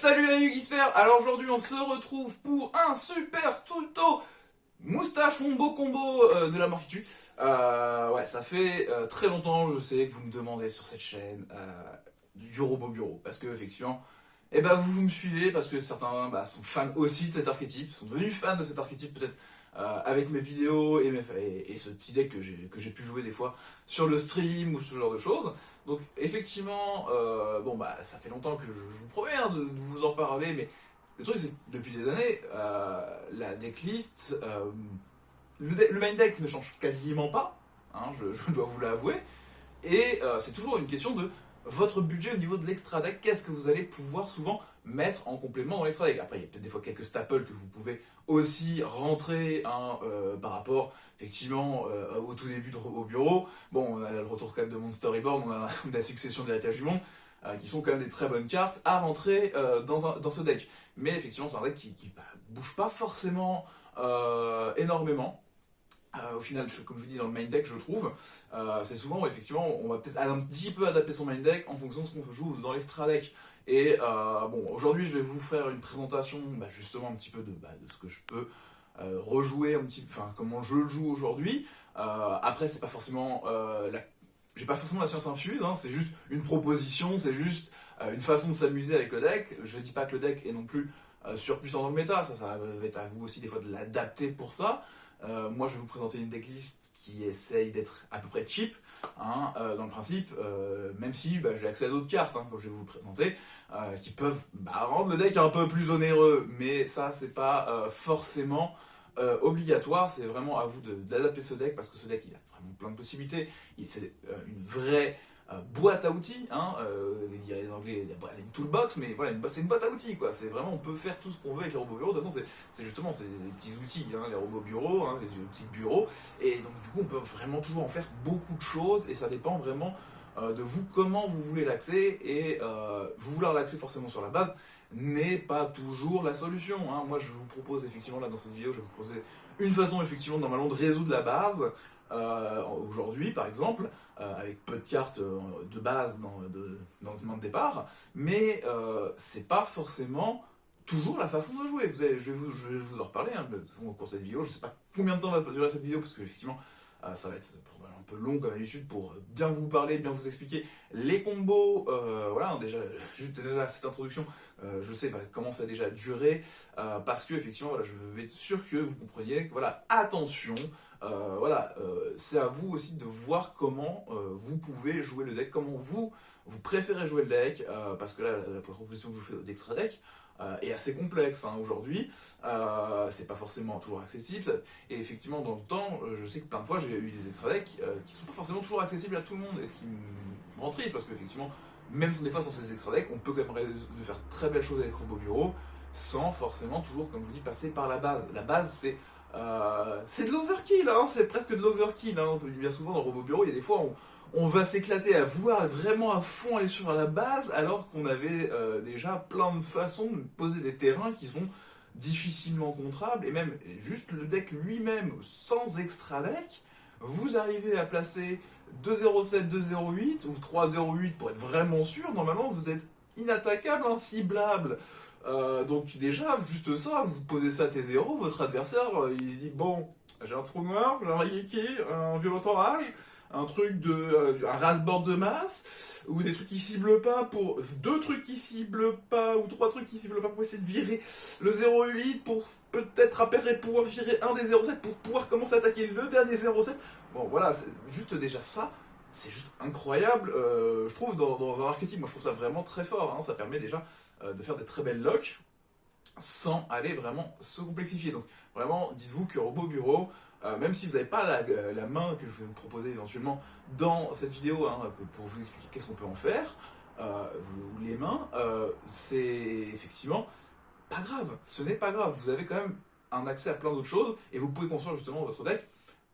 Salut la Yugisphère. Alors aujourd'hui on se retrouve pour un super tuto moustache wombo combo de la mort qui tue. Ouais, ça fait très longtemps, je sais, que vous me demandez sur cette chaîne du robot bureau. Parce que effectivement, vous me suivez, parce que certains sont fans aussi de cet archétype, sont devenus fans de cet archétype peut-être avec mes vidéos et ce petit deck que j'ai pu jouer des fois sur le stream ou ce genre de choses. Donc effectivement, ça fait longtemps que je vous promets de vous en parler, mais le truc c'est que depuis des années, la decklist, le main deck ne change quasiment pas, hein, je dois vous l'avouer, et c'est toujours une question de votre budget au niveau de l'extra deck, qu'est-ce que vous allez pouvoir souvent mettre en complément dans l'extra deck. Après, il y a peut-être des fois quelques staples que vous pouvez aussi rentrer par rapport, effectivement, au tout début au bureau. Bon, on a le retour quand même de mon storyboard, on a la succession de l'héritage du monde, qui sont quand même des très bonnes cartes à rentrer dans ce deck. Mais effectivement, c'est un deck qui bouge pas forcément énormément. Au final, comme je vous dis dans le main deck, je trouve, c'est souvent où effectivement on va peut-être un petit peu adapter son main deck en fonction de ce qu'on joue dans l'extra deck. Et aujourd'hui je vais vous faire une présentation justement un petit peu de ce que je peux rejouer, enfin comment je le joue aujourd'hui. Après c'est pas forcément j'ai pas forcément la science infuse, hein, c'est juste une proposition, c'est juste une façon de s'amuser avec le deck. Je dis pas que le deck est non plus surpuissant dans le méta, ça va être à vous aussi des fois de l'adapter pour ça. Moi, je vais vous présenter une decklist qui essaye d'être à peu près cheap, hein, dans le principe, même si j'ai accès à d'autres cartes, hein, comme je vais vous présenter, qui peuvent rendre le deck un peu plus onéreux, mais ça, c'est pas forcément obligatoire, c'est vraiment à vous d'adapter ce deck, parce que ce deck, il a vraiment plein de possibilités, c'est une vraie boîte à outils, hein, il y a les anglais, une toolbox, mais voilà, c'est une boîte à outils, quoi. C'est vraiment, on peut faire tout ce qu'on veut avec les robots bureaux. De toute façon, c'est justement, c'est des petits outils, hein, les robots bureaux, hein, les outils de bureau, et donc du coup, on peut vraiment toujours en faire beaucoup de choses, et ça dépend vraiment de vous, comment vous voulez l'accès, et vouloir l'accès forcément sur la base n'est pas toujours la solution, hein. Moi, je vous propose effectivement, là, dans cette vidéo, je vais vous proposer une façon, effectivement, normalement, de résoudre la base, aujourd'hui par exemple, avec peu de cartes de base dans le chemin de départ, mais c'est pas forcément toujours la façon de jouer. Je vais vous en reparler, hein, de toute façon, au cours de cette vidéo. Je sais pas combien de temps va durer cette vidéo, parce que effectivement ça va être probablement un peu long comme d'habitude pour bien vous parler, bien vous expliquer les combos. Voilà, hein, juste déjà cette introduction, je sais comment ça a déjà duré, parce que effectivement, voilà, je veux être sûr que vous compreniez que, voilà, attention, c'est à vous aussi de voir comment vous pouvez jouer le deck, comment vous préférez jouer le deck, parce que là, la proposition que je vous fais d'extra deck est assez complexe, hein, aujourd'hui, c'est pas forcément toujours accessible, et effectivement, dans le temps, je sais que plein de fois, j'ai eu des extra decks qui sont pas forcément toujours accessibles à tout le monde, et ce qui me rend triste, parce qu'effectivement, même des fois, sur ces extra decks, on peut quand même faire très belles choses avec Robo Bureau, sans forcément toujours, comme je vous dis, passer par la base. La base, c'est de l'overkill, hein, c'est presque de l'overkill, hein. Bien souvent dans Robo Bureau, il y a des fois on va s'éclater à vouloir vraiment à fond aller sur la base, alors qu'on avait déjà plein de façons de poser des terrains qui sont difficilement contrables, et même juste le deck lui-même, sans extra deck, vous arrivez à placer 2-0-7, 2-0-8 ou 3-0-8 pour être vraiment sûr, normalement vous êtes inattaquable, inciblable. Donc déjà, juste ça, vous posez ça à T0, votre adversaire, il se dit, bon, j'ai un trou noir, j'ai un Raigeki, un violent orage, un rasboard de masse, ou des trucs qui ciblent pas pour... deux trucs qui ciblent pas, ou trois trucs qui ciblent pas pour essayer de virer le 0,8 pour peut-être apparaître pouvoir virer un des 0,7 pour pouvoir commencer à attaquer le dernier 0,7. Bon voilà, juste déjà ça, c'est juste incroyable, je trouve, dans un archétype. Moi je trouve ça vraiment très fort, hein. Ça permet déjà de faire des très belles locks sans aller vraiment se complexifier. Donc vraiment, dites-vous que Robo Bureau, même si vous n'avez pas la main que je vais vous proposer éventuellement dans cette vidéo, hein, pour vous expliquer qu'est-ce qu'on peut en faire, les mains, c'est effectivement pas grave, ce n'est pas grave, vous avez quand même un accès à plein d'autres choses, et vous pouvez construire justement votre deck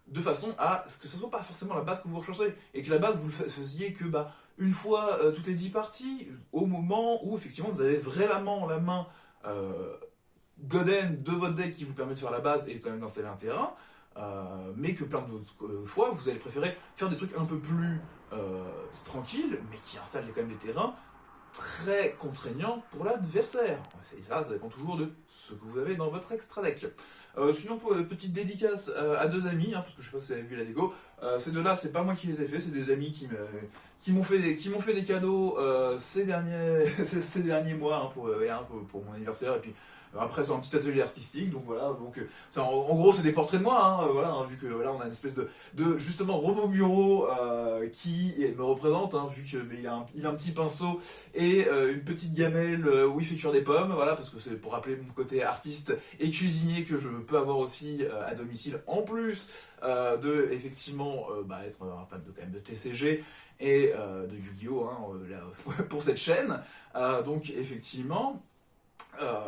de façon à ce que ce soit pas forcément la base que vous recherchez, et que la base vous le faisiez que une fois toutes les 10 parties, au moment où effectivement vous avez vraiment la main Goden de votre deck qui vous permet de faire la base et quand même d'installer un terrain, mais que plein d'autres fois vous allez préférer faire des trucs un peu plus tranquilles, mais qui installent quand même des terrains très contraignant pour l'adversaire. Et ça dépend toujours de ce que vous avez dans votre extra deck. Sinon, pour la petite dédicace à deux amis, hein, parce que je sais pas si vous avez vu la dégo, ces deux-là, c'est pas moi qui les ai fait, c'est des amis qui m'ont fait des cadeaux ces derniers mois hein, pour mon anniversaire, et puis après c'est un petit atelier artistique, donc voilà, donc en gros c'est des portraits de moi, hein, voilà, hein, vu que voilà, on a une espèce de justement robot bureau qui me représente, hein, vu qu'il a un petit pinceau et une petite gamelle où il fait cuire des pommes, voilà, parce que c'est pour rappeler mon côté artiste et cuisinier que je peux avoir aussi à domicile, en plus de effectivement être un fan de, quand même, de TCG et de Yu-Gi-Oh! Hein, pour cette chaîne. Donc effectivement,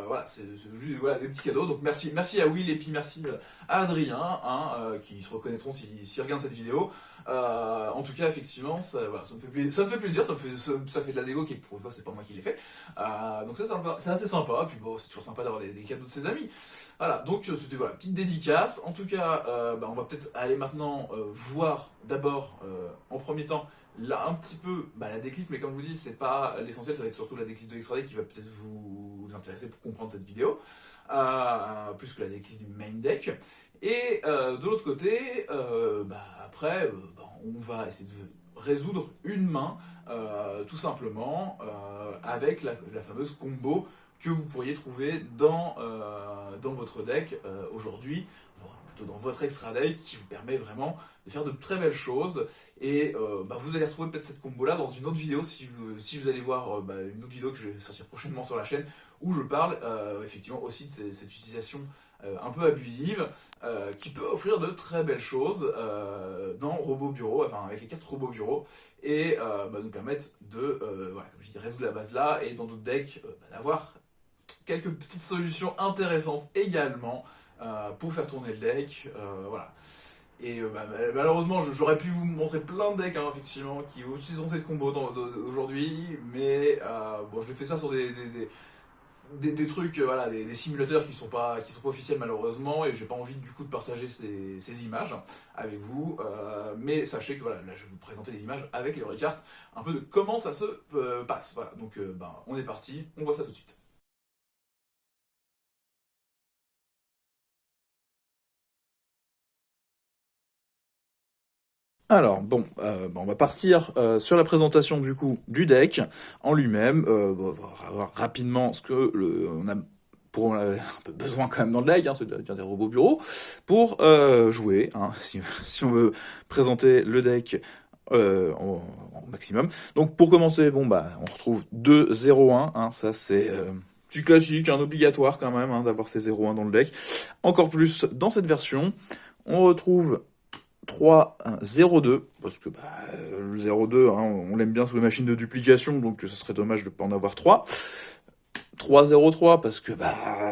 voilà, c'est juste voilà, des petits cadeaux. Donc merci à Will et puis merci à Adrien, hein, qui se reconnaîtront s'ils regardent cette vidéo. En tout cas, effectivement, voilà, ça me fait plaisir, ça fait de la dégo qui, pour une fois, c'est pas moi qui l'ai fait. Donc ça, c'est assez sympa. Puis bon, c'est toujours sympa d'avoir des cadeaux de ses amis. Voilà, donc c'était voilà, petite dédicace. En tout cas, on va peut-être aller maintenant voir d'abord, en premier temps, là, un petit peu la decklist, mais comme je vous dis, c'est pas l'essentiel, ça va être surtout la decklist de l'extra deck qui va peut-être vous intéresser pour comprendre cette vidéo, plus que la decklist du main deck. Et de l'autre côté, après, on va essayer de résoudre une main, tout simplement, avec la fameuse combo que vous pourriez trouver dans votre deck aujourd'hui, plutôt dans votre extra deck, qui vous permet vraiment de faire de très belles choses. Et vous allez retrouver peut-être cette combo là dans une autre vidéo si vous allez voir une autre vidéo que je vais sortir prochainement sur la chaîne où je parle effectivement aussi de cette utilisation un peu abusive qui peut offrir de très belles choses dans Robot Bureau, enfin avec les cartes Robot Bureau, et nous permettre de voilà, comme je dis, résoudre la base là, et dans d'autres decks d'avoir quelques petites solutions intéressantes également pour faire tourner le deck, voilà. Et malheureusement, j'aurais pu vous montrer plein de decks, hein, effectivement, qui utilisent cette combo aujourd'hui, mais bon, je fais ça sur des trucs, voilà, des simulateurs qui sont pas officiels malheureusement, et j'ai pas envie du coup de partager ces images avec vous, mais sachez que voilà, là je vais vous présenter les images avec les vraies cartes, un peu de comment ça se passe, voilà, donc on est parti, on voit ça tout de suite. Alors, bon, on va partir sur la présentation du coup du deck en lui-même. On va voir rapidement ce que on a on a un peu besoin quand même dans le deck, hein, c'est-à-dire des robots bureaux, pour jouer, hein, si on veut présenter le deck au maximum. Donc pour commencer, bon on retrouve 2-0-1, hein, ça c'est du classique, un obligatoire quand même, hein, d'avoir ces 0-1 dans le deck. Encore plus dans cette version, on retrouve 3, 0, 2, parce que le 0,2, hein, on l'aime bien sous les machines de duplication, donc ça serait dommage de ne pas en avoir 3. 3, 0, 3, parce que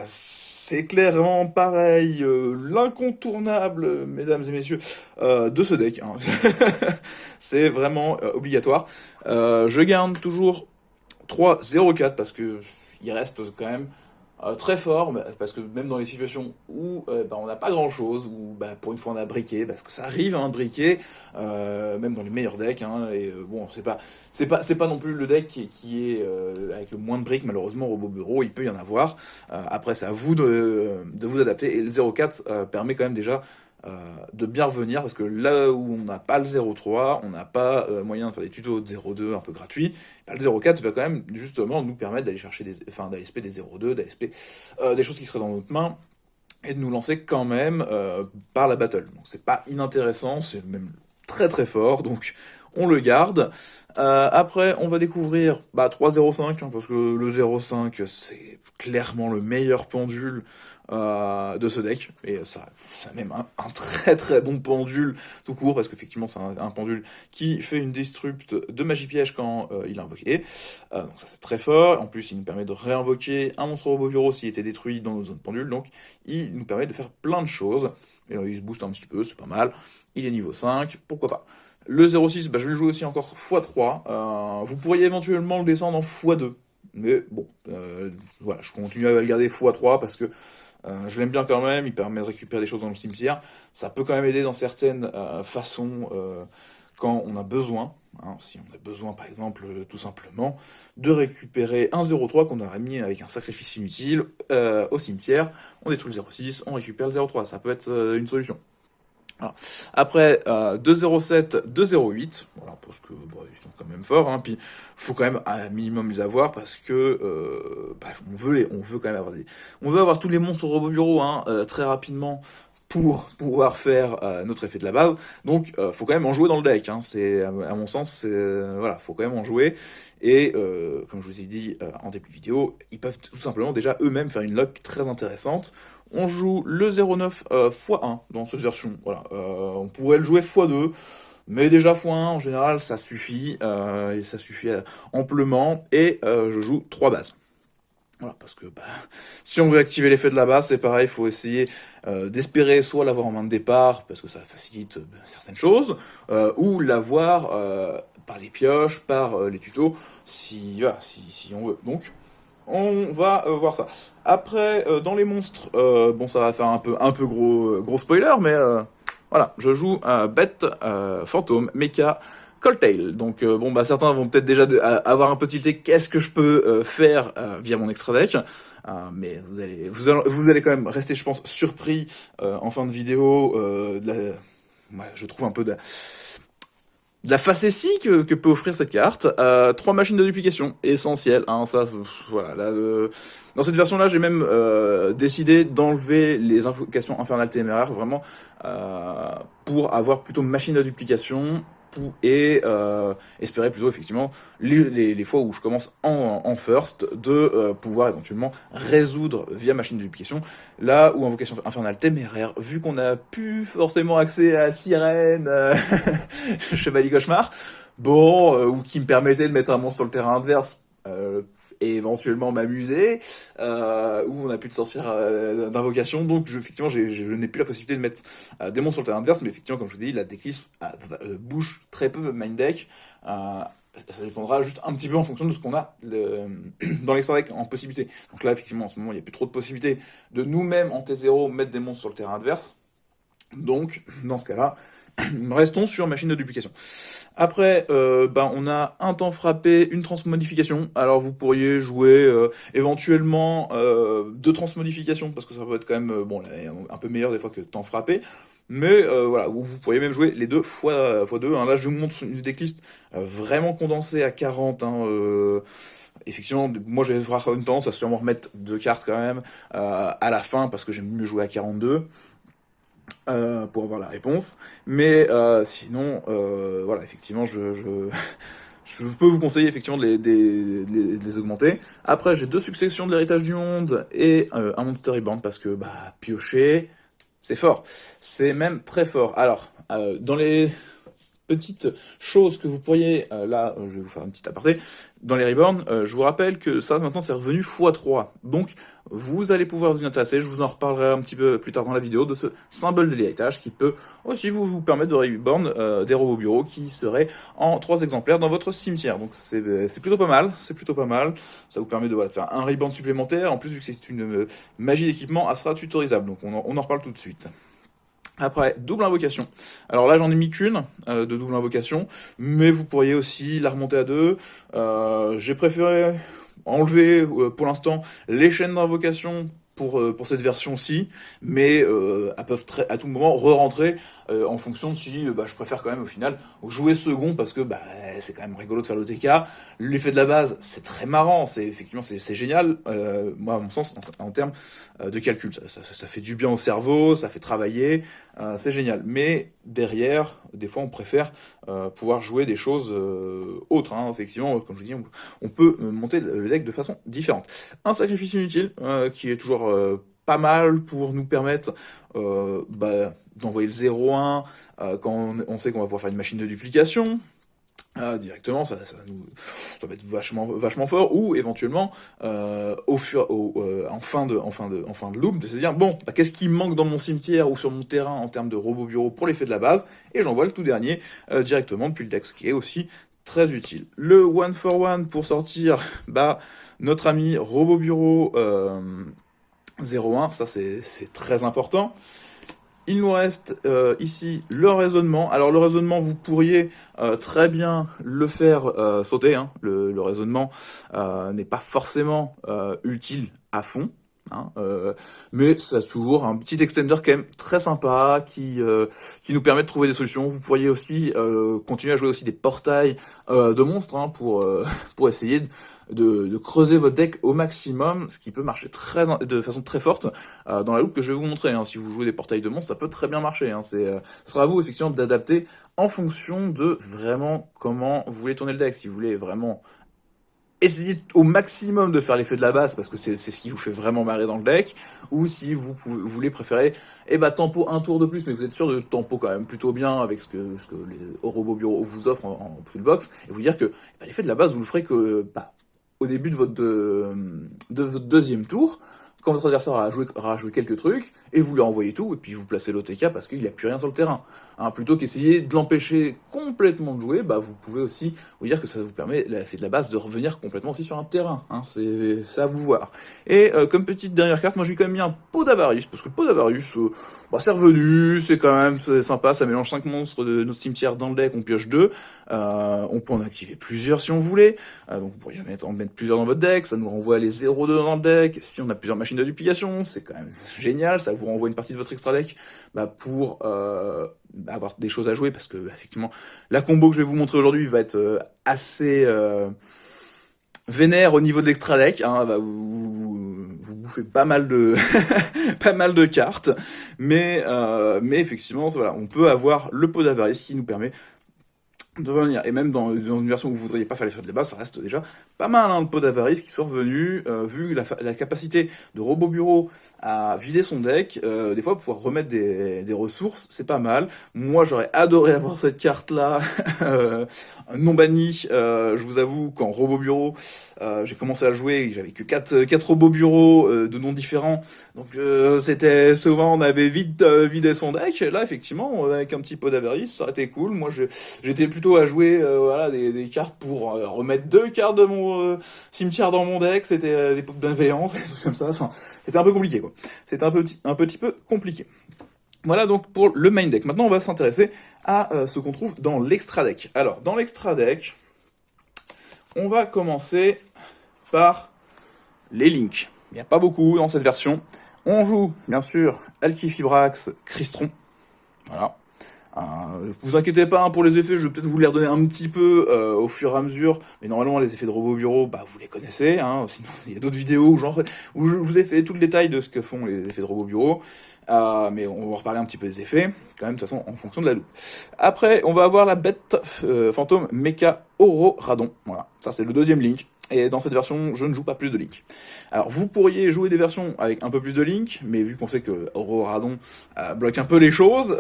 c'est clairement pareil, l'incontournable, mesdames et messieurs, de ce deck. Hein. C'est vraiment obligatoire. Je garde toujours 3, 0, 4, parce que il reste quand même très fort, parce que même dans les situations où on n'a pas grand chose, où pour une fois on a briqué, parce que ça arrive hein, de briquer, même dans les meilleurs decks, hein, et bon, c'est pas non plus le deck qui est avec le moins de briques, malheureusement, Robot Bureau, il peut y en avoir. Après, c'est à vous de vous adapter, et le 0,4 permet quand même déjà de bien revenir, parce que là où on n'a pas le 0,3, on n'a pas moyen de faire des tutos de 0,2 un peu gratuits, le 0,4 va quand même justement nous permettre d'aller chercher d'ASP des 0,2, d'ASP des choses qui seraient dans notre main, et de nous lancer quand même par la battle. Donc c'est pas inintéressant, c'est même très très fort, donc on le garde. Après, on va découvrir 3,05, hein, parce que le 0,5, c'est clairement le meilleur pendule de ce deck, et ça a même un très très bon pendule tout court, parce qu'effectivement c'est un pendule qui fait une disrupt de magie piège quand il est invoqué, donc ça c'est très fort. En plus il nous permet de réinvoquer un monstre robot bureau s'il était détruit dans nos zones pendules, donc il nous permet de faire plein de choses, et il se booste un petit peu, c'est pas mal, il est niveau 5, pourquoi pas. Le 0,6, je vais le jouer aussi encore x3, vous pourriez éventuellement le descendre en x2, mais bon, voilà, je continue à le garder x3 parce que je l'aime bien quand même, il permet de récupérer des choses dans le cimetière. Ça peut quand même aider dans certaines façons quand on a besoin, hein, si on a besoin par exemple tout simplement de récupérer un 0,3 qu'on aurait mis avec un sacrifice inutile au cimetière, on détruit le 0,6, on récupère le 0,3, ça peut être une solution. Voilà. Après, 2,07, 2,08, voilà, parce que bah, ils sont quand même forts, hein, puis faut quand même un minimum les avoir parce que on veut quand même avoir on veut avoir tous les monstres au robot bureau hein, très rapidement pour pouvoir faire notre effet de la base. Donc, faut quand même en jouer dans le deck. Hein, c'est à mon sens, voilà, faut quand même en jouer. Et comme je vous ai dit en début de vidéo, ils peuvent tout simplement déjà eux-mêmes faire une lock très intéressante. On joue le 0,9 x1 dans cette version. Voilà, on pourrait le jouer x2, mais déjà x1 en général ça suffit, et ça suffit amplement. Et je joue 3 bases. Voilà, parce que bah, si on veut activer l'effet de la base, c'est pareil, il faut essayer d'espérer soit l'avoir en main de départ, parce que ça facilite certaines choses, ou l'avoir par les pioches, par les tutos, voilà, si on veut. Donc, on va voir ça. Après, dans les monstres, bon, ça va faire un peu gros spoiler, mais voilà, je joue Bête, Fantôme, Mecha, Coldtail. Donc, bon, bah, certains vont peut-être déjà avoir un peu tilté qu'est-ce que je peux faire via mon extra deck. Mais vous allez quand même rester, je pense, surpris en fin de vidéo. Ouais, je trouve un peu de la facétie que peut offrir cette carte. 3 machines de duplication, essentielles. Hein, ça, voilà. Là, dans cette version-là, j'ai même décidé d'enlever les invocations infernales téméraires, vraiment, pour avoir plutôt machine de duplication, et espérer plutôt effectivement les fois où je commence en first de pouvoir éventuellement résoudre via machine de duplication là où invocation infernale téméraire, vu qu'on a plus forcément accès à sirène, chevalier cauchemar, bon, ou qui me permettait de mettre un monstre sur le terrain adverse, et éventuellement m'amuser, où on n'a plus de sorcière d'invocation, donc effectivement je n'ai plus la possibilité de mettre des monstres sur le terrain adverse, mais effectivement comme je vous dis, la decklist bouge très peu main deck, ça dépendra juste un petit peu en fonction de ce qu'on a dans l'extra deck en possibilité. Donc là effectivement en ce moment il n'y a plus trop de possibilités de nous-mêmes en T0 mettre des monstres sur le terrain adverse, donc dans ce cas-là, restons sur machine de duplication. Après, on a un temps frappé, une transmodification. Alors vous pourriez jouer éventuellement 2 transmodifications, parce que ça peut être quand même bon, un peu meilleur des fois que temps frappé. Mais voilà, vous pourriez même jouer les 2 fois 2. Hein. Là, je vous montre une decklist vraiment condensée à 40. Hein, effectivement, moi j'ai une tendance à sûrement remettre 2 cartes quand même à la fin, parce que j'aime mieux jouer à 42. Pour avoir la réponse, mais sinon, voilà, effectivement, je peux vous conseiller effectivement de les augmenter. Après, j'ai 2 successions de l'héritage du monde et un Monster Reborn parce que bah piocher, c'est fort, c'est même très fort. Alors, dans les petites choses que vous pourriez, je vais vous faire un petit aparté, dans les Reborn, je vous rappelle que ça maintenant c'est revenu x3, donc vous allez pouvoir vous y intéresser, je vous en reparlerai un petit peu plus tard dans la vidéo de ce symbole de l'héritage qui peut aussi vous permettre de Reborn des robots bureaux qui seraient en 3 exemplaires dans votre cimetière, donc c'est plutôt pas mal, ça vous permet de faire un Reborn supplémentaire, en plus vu que c'est une magie d'équipement, elle sera tutorisable, donc on en reparle tout de suite. Après, double invocation. Alors là, j'en ai mis qu'une de double invocation, mais vous pourriez aussi la remonter à 2. J'ai préféré enlever pour l'instant les chaînes d'invocation pour cette version-ci, mais elles peuvent à tout moment re-rentrer en fonction de si je préfère quand même au final jouer second parce que c'est quand même rigolo de faire l'OTK. L'effet de la base, c'est très marrant, effectivement c'est génial, moi à mon sens en termes de calcul, ça fait du bien au cerveau, ça fait travailler, c'est génial. Mais derrière, des fois on préfère pouvoir jouer des choses autres, hein. Effectivement, comme je vous dis, on peut monter le deck de façon différente. Un sacrifice inutile qui est toujours pas mal pour nous permettre d'envoyer le 0-1 quand on sait qu'on va pouvoir faire une machine de duplication. Directement, ça va être vachement fort, ou éventuellement en fin de loop, de se dire bon, qu'est-ce qui me manque dans mon cimetière ou sur mon terrain en termes de robot bureau pour l'effet de la base, et j'envoie le tout dernier directement depuis le deck, ce qui est aussi très utile. Le 1 for 1 pour sortir notre ami robot bureau 0-1, ça c'est très important. Il nous reste ici le raisonnement. Alors le raisonnement, vous pourriez très bien le faire sauter, hein. Le raisonnement n'est pas forcément utile à fond, hein, mais ça a toujours un petit extender quand même très sympa qui nous permet de trouver des solutions. Vous pourriez aussi continuer à jouer aussi des portails de monstres, hein, pour essayer de creuser votre deck au maximum, ce qui peut marcher de façon très forte dans la loupe que je vais vous montrer, hein. Si vous jouez des portails de monstres, ça peut très bien marcher, hein. Ce sera à vous effectivement d'adapter en fonction de vraiment comment vous voulez tourner le deck. Si vous voulez vraiment essayer au maximum de faire l'effet de la base, parce que c'est ce qui vous fait vraiment marrer dans le deck, ou si vous voulez préférer, tempo un tour de plus, mais vous êtes sûr de tempo quand même plutôt bien avec ce que les Robo Bureau vous offrent en full box, et vous dire que l'effet de la base, vous le ferez que au début de votre deuxième tour, quand votre adversaire aura joué quelques trucs, et vous lui renvoyez tout, et puis vous placez l'OTK parce qu'il n'y a plus rien sur le terrain. Hein, plutôt qu'essayer de l'empêcher complètement de jouer, vous pouvez aussi vous dire que ça vous permet, l'effet de la base, de revenir complètement aussi sur un terrain. Hein, c'est à vous voir. Et comme petite dernière carte, moi j'ai quand même mis un pot d'Avarice, parce que le pot d'Avarice, c'est revenu, c'est sympa, ça mélange 5 monstres de notre cimetière dans le deck, on pioche 2, on peut en activer plusieurs si on voulait, donc vous pourriez en mettre plusieurs dans votre deck, ça nous renvoie les 0-2 dans le deck, si on a plusieurs machines de duplication, c'est quand même génial, ça vous renvoie une partie de votre extra deck pour avoir des choses à jouer, parce que effectivement la combo que je vais vous montrer aujourd'hui va être assez vénère au niveau de l'extra deck, hein, vous bouffez pas mal de pas mal de cartes, mais effectivement voilà, on peut avoir le pot d'avarice qui nous permet de revenir. Et même dans une version où vous voudriez pas faire les feux de la base, ça reste déjà pas mal, hein, le pot d'avarice qui soit revenu, vu la capacité de Robo Bureau à vider son deck, des fois pouvoir remettre des ressources, c'est pas mal. Moi j'aurais adoré avoir cette carte là, non bannie, je vous avoue, quand Robo Bureau, j'ai commencé à jouer, j'avais que 4 Robo Bureau de noms différents, donc c'était souvent on avait vite vidé son deck, et là effectivement avec un petit pot d'avarice ça aurait été cool. Moi j'étais plutôt à jouer des cartes pour remettre 2 cartes de mon cimetière dans mon deck, c'était des pots de bienveillance, des trucs comme ça, enfin, c'était un peu compliqué quoi. C'était un petit peu compliqué. Voilà donc pour le main deck. Maintenant on va s'intéresser à ce qu'on trouve dans l'extra deck. Alors dans l'extra deck, on va commencer par les links. Il n'y a pas beaucoup dans cette version. On joue bien sûr Alquifibrax, Crystron. Voilà. Vous inquiétez pas, hein, pour les effets, je vais peut-être vous les redonner un petit peu au fur et à mesure, mais normalement les effets de Robo Bureau, vous les connaissez, hein, sinon il y a d'autres vidéos où je vous ai fait tout le détail de ce que font les effets de Robo Bureau, mais on va reparler un petit peu des effets, quand même de toute façon en fonction de la loupe. Après, on va avoir la bête fantôme Mecha Oro Radon, voilà, ça c'est le deuxième link. Et dans cette version, je ne joue pas plus de Link. Alors, vous pourriez jouer des versions avec un peu plus de Link, mais vu qu'on sait que Radon bloque un peu les choses,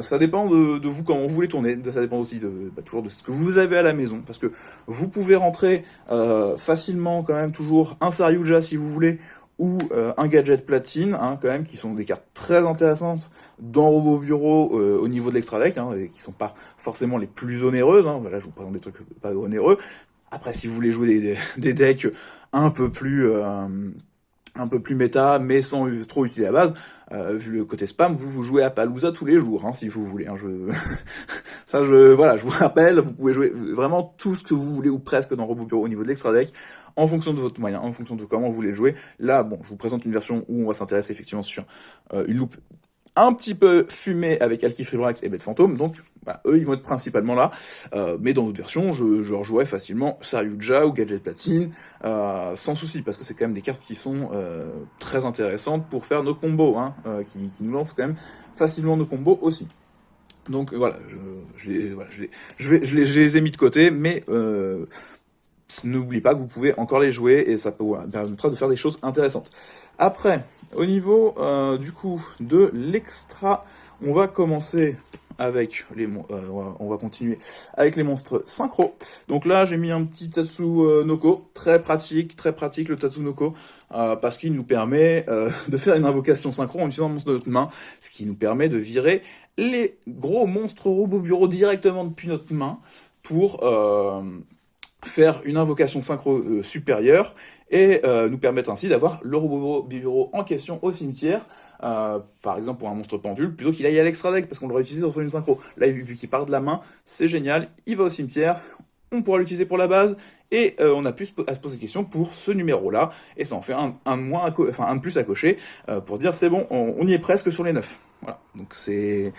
ça dépend de vous comment vous voulez tourner. Ça dépend aussi toujours de ce que vous avez à la maison, parce que vous pouvez rentrer facilement quand même toujours un Saryuja si vous voulez, ou un gadget platine, hein, quand même, qui sont des cartes très intéressantes dans Robo Bureau au niveau de l'extra deck, hein, et qui sont pas forcément les plus onéreuses. Hein. Voilà, je vous présente des trucs pas onéreux. Après, si vous voulez jouer des decks un peu plus méta, mais sans trop utiliser la base, vu le côté spam, vous jouez à Palooza tous les jours, hein, si vous voulez. Hein, voilà, je vous rappelle, vous pouvez jouer vraiment tout ce que vous voulez, ou presque, dans Robo Bureau au niveau de l'extra deck, en fonction de votre moyen, en fonction de comment vous voulez jouer. Là, bon, je vous présente une version où on va s'intéresser effectivement sur une loupe un petit peu fumé avec Alquifibrax et Bête Fantôme, donc eux ils vont être principalement là, mais dans d'autres versions je rejouerai facilement Saryuja ou Gadget Platine, sans souci, parce que c'est quand même des cartes qui sont très intéressantes pour faire nos combos, hein, qui nous lancent quand même facilement nos combos aussi. Donc voilà, je les ai mis de côté, mais n'oubliez pas que vous pouvez encore les jouer, et ça permettra de faire des choses intéressantes. Après, au niveau du coup de l'extra, on va commencer avec on va continuer avec les monstres synchro. Donc là, j'ai mis un petit Tatsu Noko, très pratique le Tatsu Noko, parce qu'il nous permet de faire une invocation synchro en utilisant un monstre de notre main, ce qui nous permet de virer les gros monstres Robo Bureau directement depuis notre main pour faire une invocation synchro supérieure et nous permettre ainsi d'avoir le robot bureau en question au cimetière, par exemple pour un monstre pendule, plutôt qu'il aille à l'extra deck, parce qu'on le réutilise dans une synchro. Là, vu qu'il part de la main, c'est génial, il va au cimetière, on pourra l'utiliser pour la base, et on a plus à se poser des questions pour ce numéro-là, et ça en fait un de moins enfin un de plus à cocher, pour dire c'est bon, on y est presque sur les 9. Voilà, donc c'est...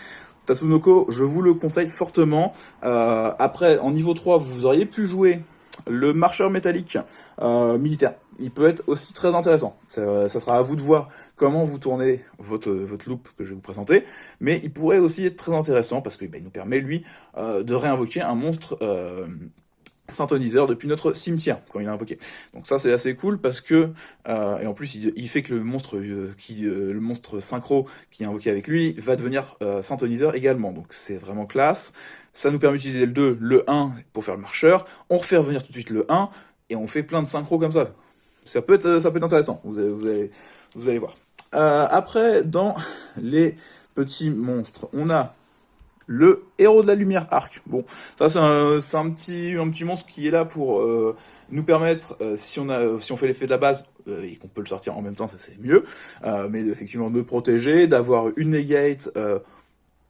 Tatsunoko, je vous le conseille fortement. Après, en niveau 3, vous auriez pu jouer le marcheur métallique militaire. Il peut être aussi très intéressant. Ça sera à vous de voir comment vous tournez votre loop que je vais vous présenter. Mais il pourrait aussi être très intéressant parce qu'il nous permet, lui, de réinvoquer un monstre synthoniseur depuis notre cimetière quand il est invoqué. Donc ça c'est assez cool parce que et en plus il fait que le monstre le monstre synchro qui est invoqué avec lui va devenir synthoniseur également. Donc c'est vraiment classe. Ça nous permet d'utiliser le 2, le 1 pour faire le marcheur. On refait revenir tout de suite le 1 et on fait plein de synchro comme ça. Ça peut être intéressant. Vous allez voir. Après dans les petits monstres, on a le héros de la lumière arc. Bon, ça c'est un petit monstre qui est là pour nous permettre, si on fait l'effet de la base et qu'on peut le sortir en même temps, ça c'est mieux, mais effectivement de protéger, d'avoir une negate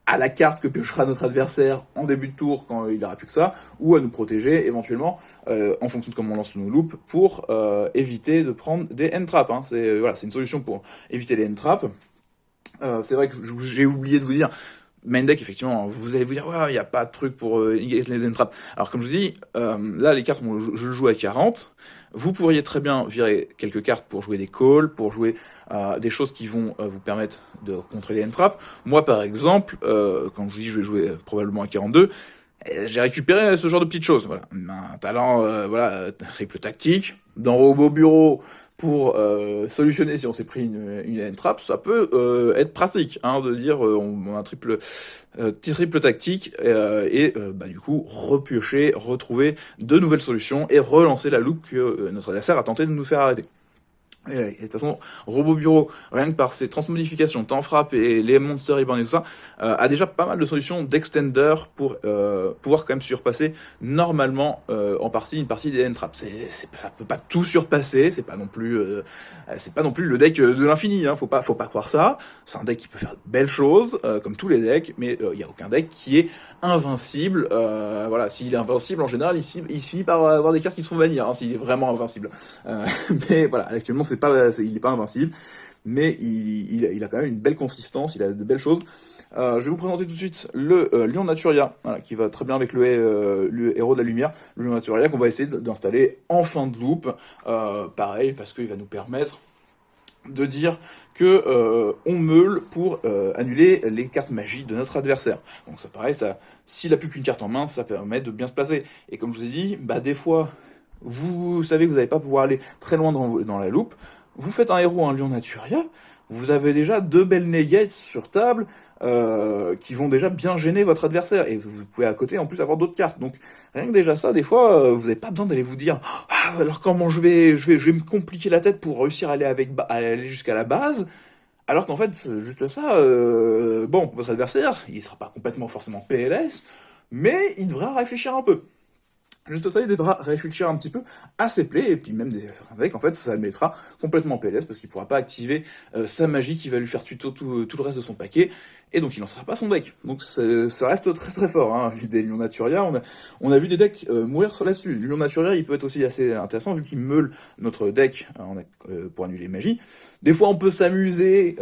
à la carte que piochera notre adversaire en début de tour quand il n'aura plus que ça, ou à nous protéger éventuellement en fonction de comment on lance nos loops pour éviter de prendre des end traps. Hein. C'est une solution pour éviter les end traps. C'est vrai que j'ai oublié de vous dire, main deck, effectivement, vous allez vous dire, ouais, il n'y a pas de truc pour negate les end traps. Alors, comme je vous dis, là, les cartes, je joue à 40. Vous pourriez très bien virer quelques cartes pour jouer des calls, pour jouer des choses qui vont vous permettre de contrer les end traps. Moi, par exemple, quand je vous dis je vais jouer probablement à 42, j'ai récupéré ce genre de petites choses. Voilà, un talent, triple tactique, dans Robot Bureau pour solutionner si on s'est pris une end trap, ça peut être pratique, hein, de dire on a un triple tactique du coup repiocher, retrouver de nouvelles solutions et relancer la loupe que notre adversaire a tenté de nous faire arrêter. Et de toute façon, Robot Bureau, rien que par ses transmodifications, temps frappe et les monsters reborn et tout ça, a déjà pas mal de solutions d'extender pour pouvoir quand même surpasser normalement en partie une partie des end traps. Ça peut pas tout surpasser, c'est pas non plus le deck de l'infini, hein, faut pas croire ça. C'est un deck qui peut faire de belles choses, comme tous les decks, mais il y a aucun deck qui est invincible. S'il est invincible en général, il finit par avoir des cartes qui sont vanille, hein, s'il est vraiment invincible. Mais voilà, actuellement il n'est pas invincible, mais il a quand même une belle consistance, il a de belles choses. Je vais vous présenter tout de suite le Lion Naturia, voilà, qui va très bien avec le héros de la lumière, le Lion Naturia qu'on va essayer d'installer en fin de loop, pareil, parce qu'il va nous permettre de dire que on meule pour annuler les cartes magie de notre adversaire. Donc ça pareil, s'il a plus qu'une carte en main, ça permet de bien se placer. Et comme je vous ai dit, des fois, vous savez que vous n'allez pas pouvoir aller très loin dans la loupe, vous faites un héros, un Lion Naturia, vous avez déjà 2 belles negates sur table qui vont déjà bien gêner votre adversaire. Et vous pouvez à côté en plus avoir d'autres cartes. Donc rien que déjà ça, des fois, vous n'avez pas besoin d'aller vous dire alors comment je vais me compliquer la tête pour réussir à aller jusqu'à la base. Alors qu'en fait, juste ça, votre adversaire, il sera pas complètement forcément PLS, mais il devra réfléchir un peu. Juste ça, il devra réfléchir un petit peu à ses plays, et puis même certains decks, en fait, ça le mettra complètement PLS, parce qu'il pourra pas activer sa magie qui va lui faire tuto tout le reste de son paquet, et donc il lancera pas son deck. Donc ça reste très très fort, hein. Des Lion Naturia, on a vu des decks mourir là-dessus. Le Lion Naturia, il peut être aussi assez intéressant, vu qu'il meule notre deck pour annuler les magies. Des fois, on peut s'amuser,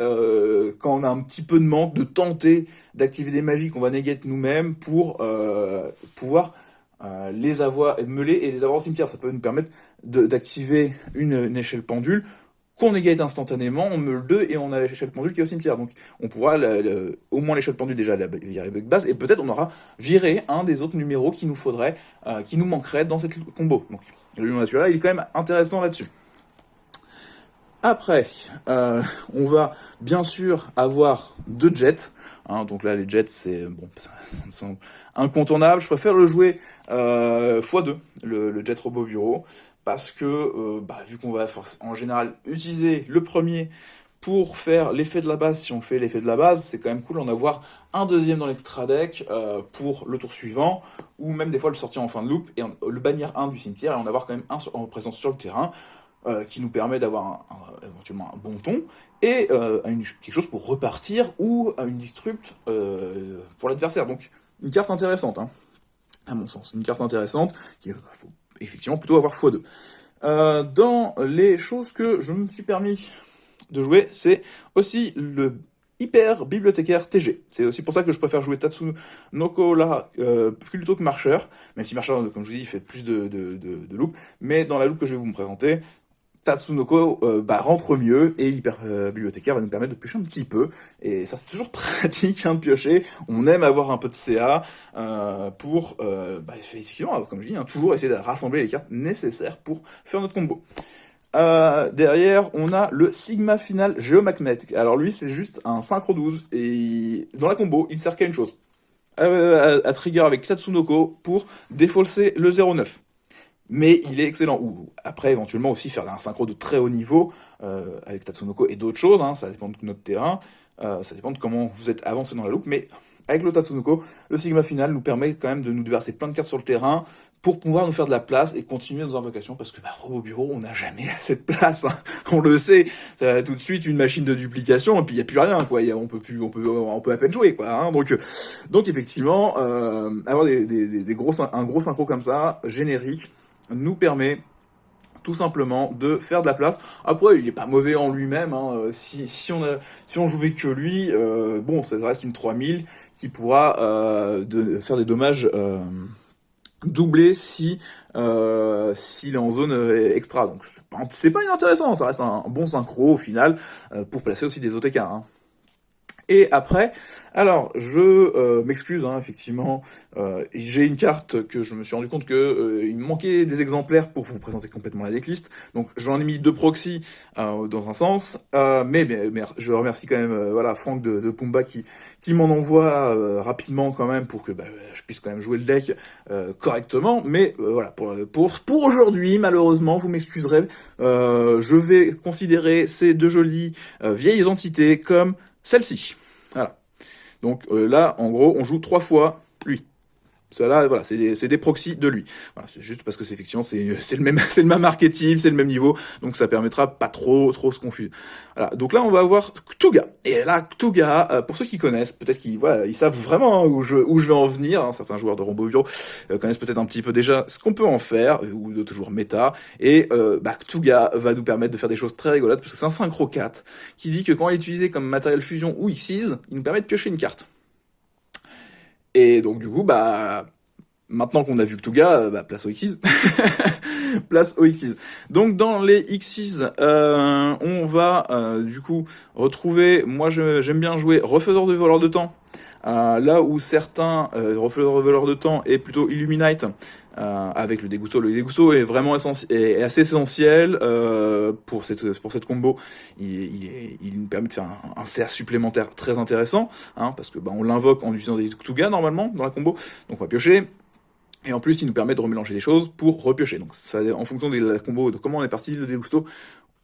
quand on a un petit peu de manque, de tenter d'activer des magies qu'on va negate nous-mêmes pour pouvoir les avoir meulés et les avoir au cimetière. Ça peut nous permettre d'activer une échelle pendule qu'on negate instantanément, on meule 2 et on a l'échelle pendule qui est au cimetière. Donc on pourra au moins l'échelle pendule déjà virer avec base, et peut-être on aura viré un des autres numéros qui nous faudrait, qui nous manquerait dans cette combo. Donc le Lion Natural, il est quand même intéressant là-dessus. Après, on va bien sûr avoir 2 jets. Hein, donc là, les jets, ça me semble incontournable. Je préfère le jouer x2, le jet robot bureau, parce que vu qu'on va en général utiliser le premier pour faire l'effet de la base, si on fait l'effet de la base, c'est quand même cool d'en avoir un deuxième dans l'extra deck pour le tour suivant, ou même des fois le sortir en fin de loop et le bannir un du cimetière et en avoir quand même un en présence sur le terrain, qui nous permet d'avoir éventuellement un bon ton, et quelque chose pour repartir, ou une disrupt pour l'adversaire. Donc une carte intéressante, hein, à mon sens. Une carte intéressante, qu'il faut effectivement plutôt avoir x2. Dans les choses que je me suis permis de jouer, c'est aussi le hyper bibliothécaire TG. C'est aussi pour ça que je préfère jouer Tatsunoko là plutôt que Marcheur, même si Marcheur, comme je vous dis, il fait plus de loop. Mais dans la loop que je vais vous me présenter, Tatsunoko rentre mieux, et l'hyper bibliothécaire va nous permettre de piocher un petit peu, et ça c'est toujours pratique, hein, de piocher. On aime avoir un peu de CA pour effectivement, comme je dis, hein, toujours essayer de rassembler les cartes nécessaires pour faire notre combo. Derrière, on a le Sigma Final Geomagnetic. Alors lui, c'est juste un synchro 12, et dans la combo, il sert qu'à une chose. À trigger avec Tatsunoko pour défausser le 0,9. Mais il est excellent. Ou après, éventuellement aussi faire un synchro de très haut niveau avec Tatsunoko et d'autres choses, hein, ça dépend de notre terrain, ça dépend de comment vous êtes avancé dans la loupe, mais avec le Tatsunoko, le Sigma Final nous permet quand même de nous déverser plein de cartes sur le terrain pour pouvoir nous faire de la place et continuer nos invocations, parce que au bureau, on n'a jamais assez de place, hein. On le sait, ça va tout de suite une machine de duplication, et puis il n'y a plus rien, quoi. On peut à peine jouer, quoi, hein. Donc effectivement, avoir un gros synchro comme ça, générique, nous permet tout simplement de faire de la place. Après, il est pas mauvais en lui-même, hein. Si on jouait que lui, bon, ça reste une 3000 qui pourra faire des dommages doublés s'il est en zone extra. Donc c'est pas inintéressant, ça reste un bon synchro au final pour placer aussi des OTK, hein. Et après, alors, je m'excuse, hein, effectivement, j'ai une carte que je me suis rendu compte que il me manquait des exemplaires pour vous présenter complètement la decklist, donc j'en ai mis 2 proxys dans un sens, mais je remercie quand même voilà, Franck de Pumba qui m'en envoie rapidement quand même pour que je puisse quand même jouer le deck correctement, mais voilà, pour aujourd'hui, malheureusement, vous m'excuserez, je vais considérer ces 2 jolies vieilles entités comme celle-ci. Voilà. Donc là, en gros, on joue 3 fois lui. Ça là, voilà, c'est des proxys de lui. Voilà, c'est juste parce que c'est effectivement c'est le même archétype, c'est le même niveau, donc ça permettra pas trop se confuser. Voilà, donc là on va avoir Cthugha. Et là Cthugha, pour ceux qui connaissent, peut-être qu'ils ils savent vraiment où je vais en venir, hein. Certains joueurs de Rombo Bureau connaissent peut-être un petit peu déjà ce qu'on peut en faire, ou d'autres joueurs méta. Et Cthugha va nous permettre de faire des choses très rigolotes, parce que c'est un synchro 4 qui dit que quand il est utilisé comme matériel fusion ou Xyz, il nous permet de piocher une carte. Et donc du coup, maintenant qu'on a vu Cthugha, place au Xyz. Place au Xyz. Donc dans les Xyz, on va du coup retrouver, moi j'aime bien jouer Refaiseur de voleur de temps. Là où certains Refaiseur de voleur de temps est plutôt Illuminate, avec le Degusto. Le Degusto est vraiment est assez essentiel pour cette combo. Il nous permet de faire un CA supplémentaire très intéressant, hein, parce que on l'invoque en utilisant des Cthugha normalement dans la combo. Donc on va piocher. Et en plus, il nous permet de remélanger des choses pour repiocher. Donc, ça, en fonction de la combo, de comment on est parti, le Degusto,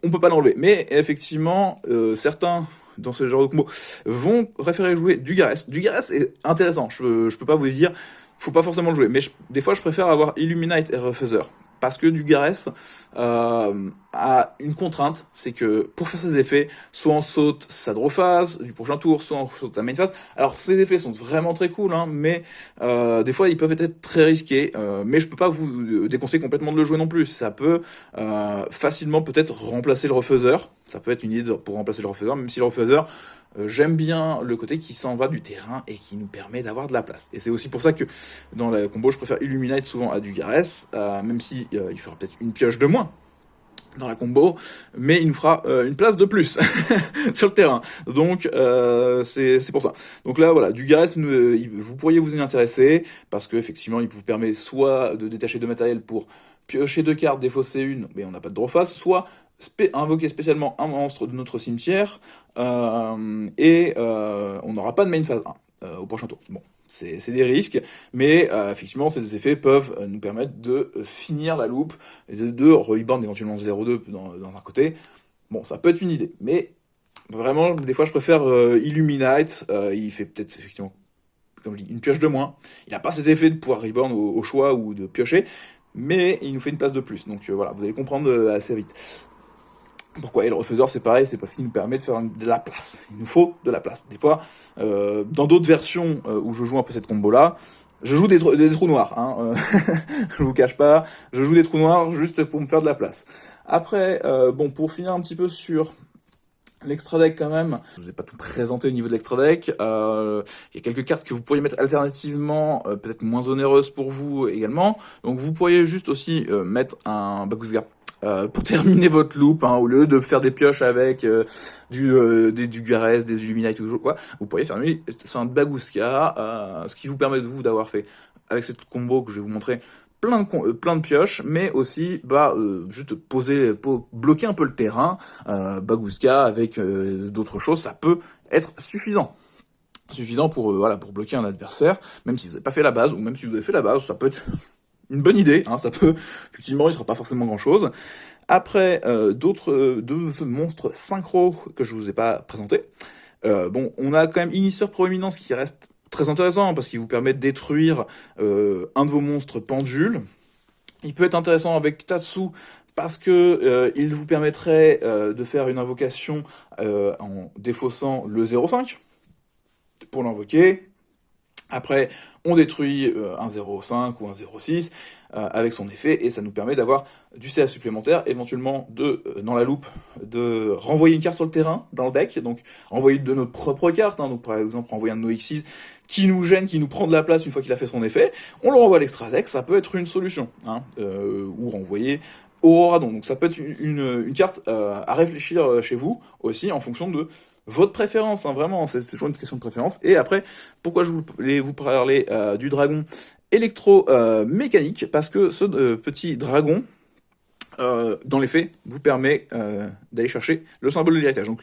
on peut pas l'enlever. Mais effectivement, certains dans ce genre de combo vont préférer jouer Dugarès. Dugarès est intéressant. Je peux pas vous dire, faut pas forcément le jouer. Mais des fois, je préfère avoir Illuminate et Refaiseur. Parce que Dugarès a une contrainte, c'est que pour faire ses effets, soit on saute sa draw phase du prochain tour, soit on saute sa main phase. Alors ces effets sont vraiment très cool, hein, mais des fois ils peuvent être très risqués. Mais je peux pas vous déconseiller complètement de le jouer non plus. Ça peut facilement peut-être remplacer le refaiseur. Ça peut être une idée pour remplacer le refaiseur, même si le refaiseur, j'aime bien le côté qui s'en va du terrain et qui nous permet d'avoir de la place. Et c'est aussi pour ça que dans la combo, je préfère Illuminate souvent à Dugarès, même si il fera peut-être une pioche de moins dans la combo, mais il nous fera une place de plus sur le terrain. Donc c'est pour ça. Donc là voilà, Dugarès, vous pourriez vous y intéresser, parce que effectivement il vous permet soit de détacher 2 matériels pour piocher 2 cartes, défausser une, mais on n'a pas de draw face, soit invoquer spécialement un monstre de notre cimetière, et on n'aura pas de main phase 1 au prochain tour. Bon, c'est des risques, mais effectivement, ces effets peuvent nous permettre de finir la loupe, et de reborn éventuellement 0-2 dans un côté. Bon, ça peut être une idée, mais Vraiment, des fois, je préfère Illuminate. Il fait peut-être effectivement, comme je dis, une pioche de moins. Il n'a pas cet effet de pouvoir reborn au choix ou de piocher, mais il nous fait une place de plus. Donc voilà, vous allez comprendre assez vite. Pourquoi? Et le refaiseur, c'est pareil, c'est parce qu'il nous permet de faire de la place. Il nous faut de la place. Des fois, dans d'autres versions où je joue un peu cette combo-là, je joue des trous noirs. Hein, je vous cache pas, je joue des trous noirs juste pour me faire de la place. Après, bon, pour finir un petit peu sur l'extra deck quand même, je vous ai pas tout présenté au niveau de l'extra deck. Il y a quelques cartes que vous pourriez mettre alternativement, peut-être moins onéreuses pour vous également. Donc vous pourriez juste aussi mettre un Bagusga. Pour terminer votre loop, hein, au lieu de faire des pioches avec du Garès, des Illuminati ou quoi, vous pourriez faire sur un Bagusca, ce qui vous permet de vous d'avoir fait, avec cette combo que je vais vous montrer, plein de pioches, mais aussi juste bloquer un peu le terrain. Bagusca avec d'autres choses, ça peut être suffisant pour voilà, pour bloquer un adversaire, même si vous n'avez pas fait la base, ou même si vous avez fait la base, ça peut être une bonne idée, hein, ça peut, effectivement, il ne sera pas forcément grand chose. Après, deux monstres synchro que je vous ai pas présenté. Bon, on a quand même Initieur Proéminence qui reste très intéressant, hein, parce qu'il vous permet de détruire un de vos monstres pendules. Il peut être intéressant avec Tatsu, parce que il vous permettrait de faire une invocation en défaussant le 0,5 pour l'invoquer. Après, on détruit un 0,5 ou un 0,6 avec son effet, et ça nous permet d'avoir du CA supplémentaire, éventuellement dans la loupe, de renvoyer une carte sur le terrain, dans le deck, donc renvoyer de notre propre carte, hein, donc par exemple renvoyer un de nos X6 qui nous gêne, qui nous prend de la place une fois qu'il a fait son effet, on le renvoie à l'extra deck, ça peut être une solution, hein, ou renvoyer Auroradon, donc ça peut être une carte à réfléchir chez vous, aussi, en fonction de votre préférence, hein, vraiment, c'est toujours une question de préférence. Et après, pourquoi je voulais vous parler du dragon électro-mécanique? Parce que ce petit dragon, dans les faits, vous permet d'aller chercher le symbole de l'héritage. Donc,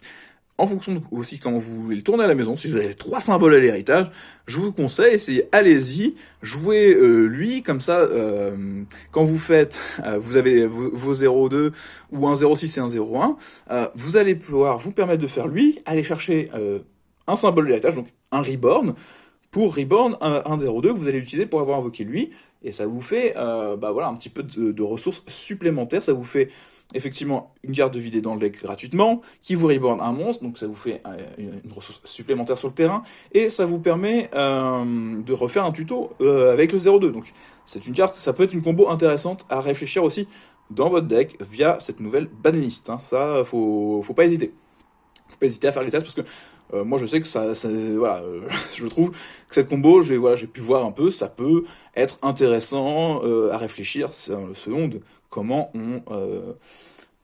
en fonction de aussi comment vous voulez le tourner à la maison, si vous avez 3 symboles à l'héritage, je vous conseille, allez-y, jouez lui, comme ça, quand vous faites, vous avez vos 0,2 ou un 0,6 et un 0,1, vous allez pouvoir vous permettre de faire lui, aller chercher un symbole de l'héritage, donc un reborn, pour reborn un 0,2 que vous allez utiliser pour avoir invoqué lui, et ça vous fait voilà, un petit peu de ressources supplémentaires, ça vous fait effectivement une carte de vider dans le deck gratuitement, qui vous reborn un monstre, donc ça vous fait une ressource supplémentaire sur le terrain, et ça vous permet de refaire un tuto avec le 0,2. Donc c'est une carte, ça peut être une combo intéressante à réfléchir aussi dans votre deck via cette nouvelle banlist. Hein. Ça, faut pas hésiter. Faut pas hésiter à faire les tests parce que moi je sais que voilà, je trouve que cette combo, j'ai pu voir un peu, ça peut être intéressant à réfléchir selon comment on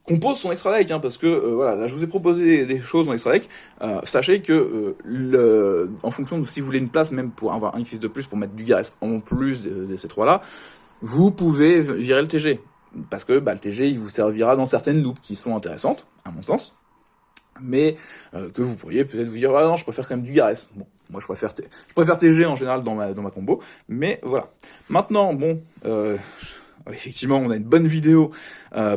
compose son extra deck, hein, parce que voilà, là je vous ai proposé des choses dans l'extra deck. Sachez que en fonction de si vous voulez une place, même pour avoir un X6 de plus pour mettre du Garès en plus de ces trois là, vous pouvez virer le TG. Parce que le TG il vous servira dans certaines loupes qui sont intéressantes, à mon sens. Mais que vous pourriez peut-être vous dire, ah non, je préfère quand même du Garès. Bon, moi je préfère TG en général dans ma combo, mais voilà. Maintenant, bon, effectivement, on a une bonne vidéo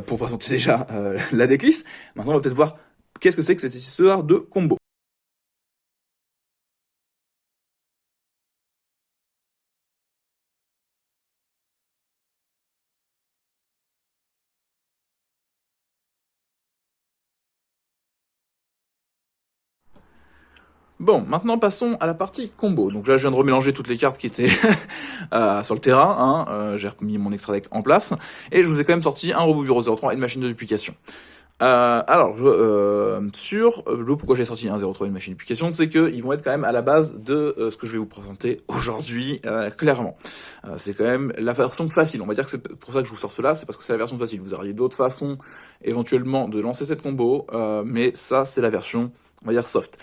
pour présenter déjà la decklist. Maintenant, on va peut-être voir qu'est-ce que c'est que cette histoire de combo. Bon, maintenant passons à la partie combo. Donc là, je viens de remélanger toutes les cartes qui étaient sur le terrain. Hein. J'ai remis mon extra deck en place. Et je vous ai quand même sorti un robot bureau 03 et une machine de duplication. Alors, pourquoi j'ai sorti un 03 et une machine de duplication, c'est qu'ils vont être quand même à la base de ce que je vais vous présenter aujourd'hui, clairement. C'est quand même la version facile. On va dire que c'est pour ça que je vous sors cela, c'est parce que c'est la version facile. Vous auriez d'autres façons, éventuellement, de lancer cette combo, mais ça, c'est la version, on va dire, soft.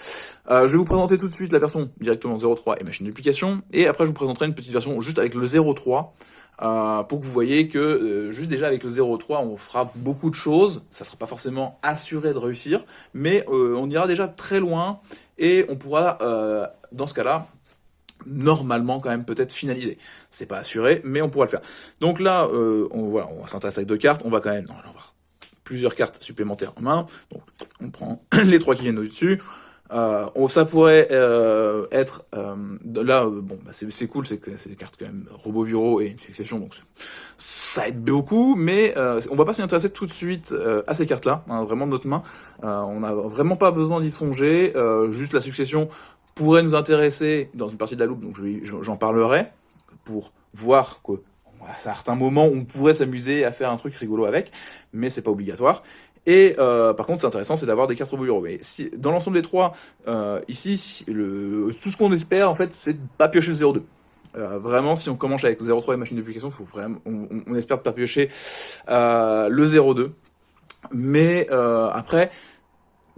Je vais vous présenter tout de suite la version directement 03 et machine de duplication, et après je vous présenterai une petite version juste avec le 03, pour que vous voyez que juste déjà avec le 0,3 on fera beaucoup de choses, ça sera pas forcément assuré de réussir, mais on ira déjà très loin et on pourra dans ce cas-là normalement quand même peut-être finaliser. C'est pas assuré, mais on pourra le faire. Donc là, on va s'intéresser avec deux cartes, on va quand même, non, on va plusieurs cartes supplémentaires en main. Donc on prend les 3 qui viennent au-dessus. Ça pourrait être là, bon, bah c'est cool, c'est que c'est des cartes quand même robot bureau et une succession, donc ça aide beaucoup, mais on va pas s'y intéresser tout de suite à ces cartes-là, hein, vraiment de notre main. On n'a vraiment pas besoin d'y songer, juste la succession pourrait nous intéresser dans une partie de la loupe, donc j'en parlerai pour voir que à certains moments on pourrait s'amuser à faire un truc rigolo avec, mais c'est pas obligatoire. Et par contre, c'est intéressant, c'est d'avoir des cartes robot bureau. Mais si, dans l'ensemble des 3, ici, tout ce qu'on espère, en fait, c'est de pas piocher le 0,2. Vraiment, si on commence avec 0,3 et machine d'application, faut vraiment, on espère de pas piocher le 0,2. Mais après,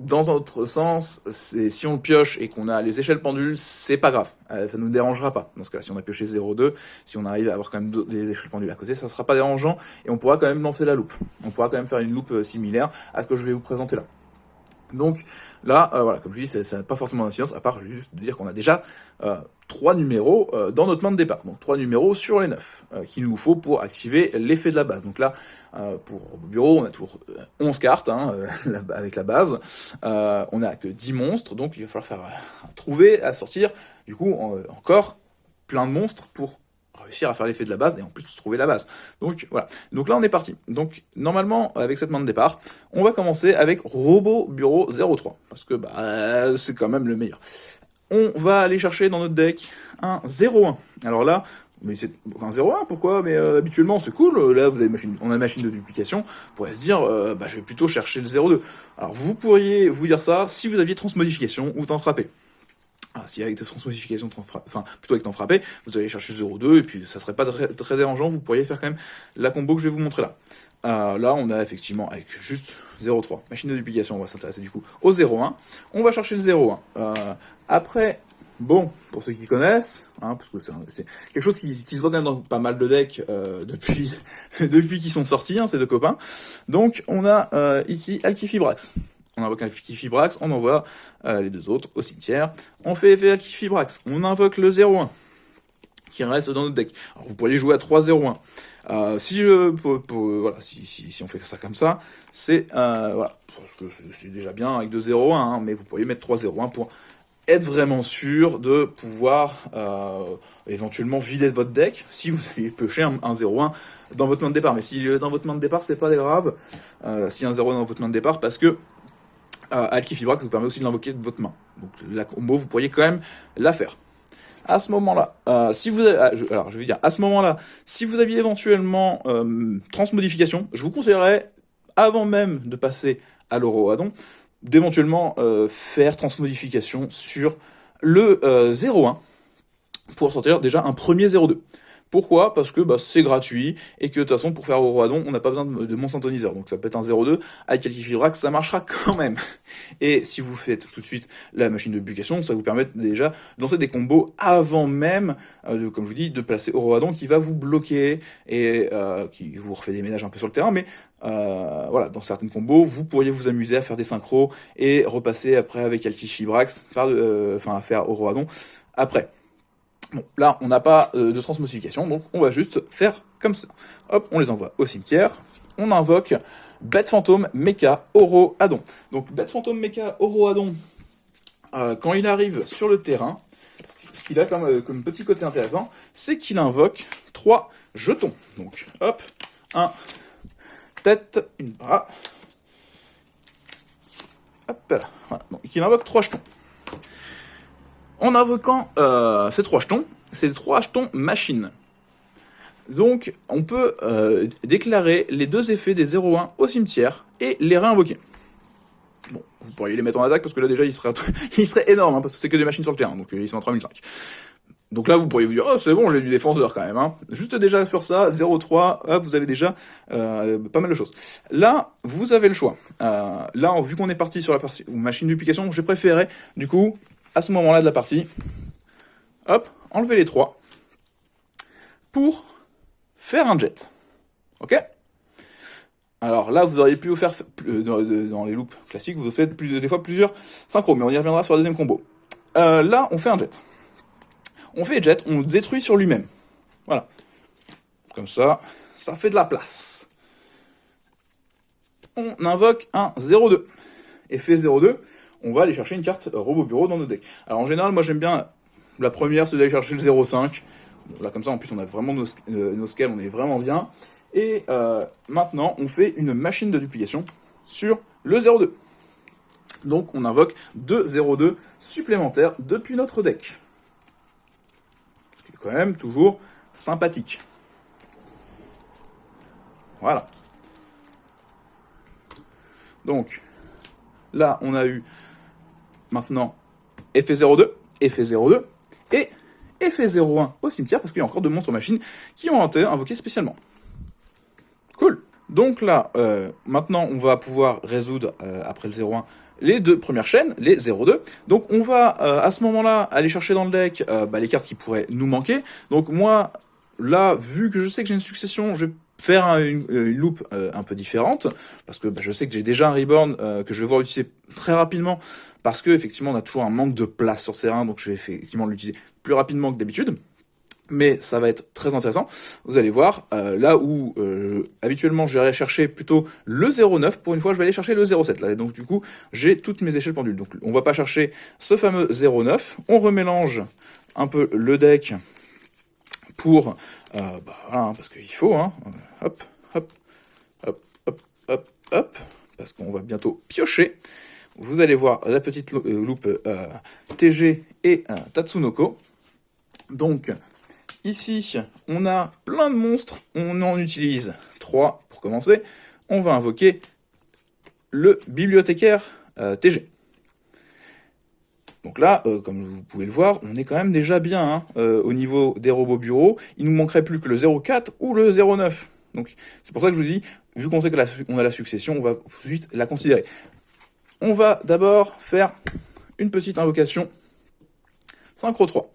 dans un autre sens, si on le pioche et qu'on a les échelles pendules, c'est pas grave. Ça nous dérangera pas. Dans ce cas-là, si on a pioché 0,2, si on arrive à avoir quand même les échelles pendules à côté, ça sera pas dérangeant et on pourra quand même lancer la loupe. On pourra quand même faire une loupe similaire à ce que je vais vous présenter là. Donc là, voilà, comme je dis, ça n'a pas forcément d'incidence, à part juste de dire qu'on a déjà 3 numéros dans notre main de départ. Donc 3 numéros sur les 9 qu'il nous faut pour activer l'effet de la base. Donc là, pour Robot Bureau, on a toujours 11 cartes hein, avec la base. On n'a que 10 monstres, donc il va falloir trouver à sortir, du coup, encore plein de monstres pour réussir à faire l'effet de la base et en plus trouver la base. Donc voilà. Donc là on est parti. Donc normalement avec cette main de départ, on va commencer avec Robot Bureau 03 parce que bah c'est quand même le meilleur. On va aller chercher dans notre deck un 0-1. Alors là, mais c'est un 0-1 pourquoi? Mais habituellement c'est cool. Là vous avez on a une machine de duplication. On pourrait se dire bah je vais plutôt chercher le 0-2. Alors vous pourriez vous dire ça si vous aviez transmodification ou temps frappé. Si avec de transmodification, enfin plutôt avec temps frappé, vous allez chercher 0,2 et puis ça serait pas très dérangeant, vous pourriez faire quand même la combo que je vais vous montrer là. Là on a effectivement avec juste 0,3. Machine de duplication, on va s'intéresser du coup au 0,1. On va chercher le 0,1. Après, bon, pour ceux qui connaissent, hein, parce que c'est quelque chose qui se voit quand même dans pas mal de decks depuis qu'ils sont sortis, hein, ces deux copains. Donc on a ici Alkifibrax. On invoque Alkifibrax, on envoie les deux autres au cimetière. On fait effet Alkifibrax, on invoque le 0-1 qui reste dans notre deck. Alors vous pourriez jouer à 3-0-1. Voilà, si on fait ça comme ça, c'est voilà, c'est déjà bien avec 2-0-1, hein, mais vous pourriez mettre 3-0-1 pour être vraiment sûr de pouvoir éventuellement vider votre deck si vous aviez pioché un 0-1 dans votre main de départ. Mais si dans votre main de départ, c'est pas grave s'il y a un 0 dans votre main de départ parce que Alkifibrax vous permet aussi de l'invoquer de votre main. Donc la combo, vous pourriez quand même la faire. À ce moment-là, si vous avez, alors je vais dire, à ce moment-là, si vous aviez éventuellement transmodification, je vous conseillerais, avant même de passer à l'Oroadon, d'éventuellement faire transmodification sur le 0,1 pour sortir déjà un premier 0,2. Pourquoi? Parce que bah, c'est gratuit, et que de toute façon, pour faire Oroadon, on n'a pas besoin de mon synthoniseur. Donc ça peut être un 0,2, avec Alkifibrax, ça marchera quand même. Et si vous faites tout de suite la machine de duplication, ça vous permet déjà de lancer des combos avant même, comme je vous dis, de placer Oroadon qui va vous bloquer, et qui vous refait des ménages un peu sur le terrain, mais voilà, dans certaines combos, vous pourriez vous amuser à faire des synchros, et repasser après avec Alkifibrax, à faire Oroadon après. Bon, là, on n'a pas de transmodification, donc on va juste faire comme ça. Hop, on les envoie au cimetière. On invoque Bête Fantôme Mecha Oroadon. Donc, Bête Fantôme Mecha Oroadon, quand il arrive sur le terrain, ce qu'il a comme petit côté intéressant, c'est qu'il invoque 3 jetons. Donc, hop, un tête, une bras. Hop là, voilà. Donc, il invoque 3 jetons. En invoquant ces 3 jetons, c'est 3 jetons machine. Donc, on peut déclarer les 2 effets des 0-1 au cimetière et les réinvoquer. Bon, vous pourriez les mettre en attaque parce que là déjà il serait énorme, hein, parce que c'est que des machines sur le terrain, donc ils sont à 3005. Donc là vous pourriez vous dire, oh c'est bon, j'ai du défenseur quand même. Hein. Juste déjà sur ça, 0-3, hop, vous avez déjà pas mal de choses. Là, vous avez le choix. Là, vu qu'on est parti sur la partie machine de duplication, j'ai préféré, du coup, à ce moment-là de la partie, hop, enlever les 3 pour faire un jet. Ok? Alors là, vous auriez pu vous faire, dans les loops classiques, vous faites des fois plusieurs synchros, mais on y reviendra sur la deuxième combo. Là, on fait un jet. On fait jet, on détruit sur lui-même. Voilà. Comme ça, ça fait de la place. on invoque un 0-2. Effet 0-2, on va aller chercher une carte robot bureau dans nos decks. Alors en général, moi j'aime bien, la première c'est d'aller chercher le 0-5. Là comme ça en plus on a vraiment nos scales, on est vraiment bien. Et maintenant on fait une machine de duplication sur le 0-2. Donc on invoque 2 0-2 supplémentaires depuis notre deck. Ce qui est quand même toujours sympathique. Voilà. Donc là on a eu maintenant effet 0-2, effet 0-2 et effet 0-1 au cimetière parce qu'il y a encore deux monstres machines qui ont été invoqués spécialement. Cool. Donc là, maintenant on va pouvoir résoudre après le 0-1 les deux premières chaînes, les 0-2. Donc on va à ce moment-là aller chercher dans le deck les cartes qui pourraient nous manquer. Donc moi, là, vu que je sais que j'ai une succession, je vais faire une loupe un peu différente, parce que je sais que j'ai déjà un Reborn que je vais voir utiliser très rapidement, parce que effectivement on a toujours un manque de place sur ce terrain, donc je vais effectivement l'utiliser plus rapidement que d'habitude. Mais ça va être très intéressant. Vous allez voir, là où habituellement je vais aller chercher plutôt le 0,9, pour une fois je vais aller chercher le 0,7. Là. Et donc du coup, j'ai toutes mes échelles pendules. Donc on va pas chercher ce fameux 0,9. On remélange un peu le deck pour... voilà, parce qu'il faut, hein. Hop, hop, hop, hop, hop, hop, parce qu'on va bientôt piocher. Vous allez voir la petite loupe TG et Tatsunoko. Donc... ici, on a plein de monstres, on en utilise 3 pour commencer. On va invoquer le bibliothécaire TG. Donc là, comme vous pouvez le voir, on est quand même déjà bien au niveau des robots bureaux. Il nous manquerait plus que le 0,4 ou le 0,9. Donc c'est pour ça que je vous dis, vu qu'on sait qu'on a la succession, on va tout de suite la considérer. On va d'abord faire une petite invocation synchro 3.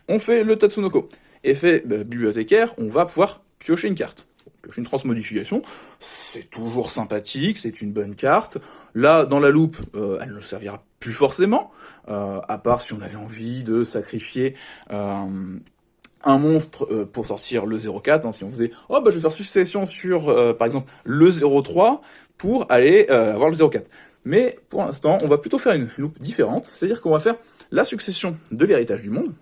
On fait le Tatsunoko. Effet bibliothécaire, on va pouvoir piocher une carte. Piocher une transmodification, c'est toujours sympathique, c'est une bonne carte. Là, dans la loupe, elle ne servira plus forcément, à part si on avait envie de sacrifier un monstre pour sortir le 0,4. Si on faisait, je vais faire succession sur, par exemple, le 0,3 pour aller avoir le 0,4. Mais pour l'instant, on va plutôt faire une loupe différente, c'est-à-dire qu'on va faire la succession de l'héritage du monde,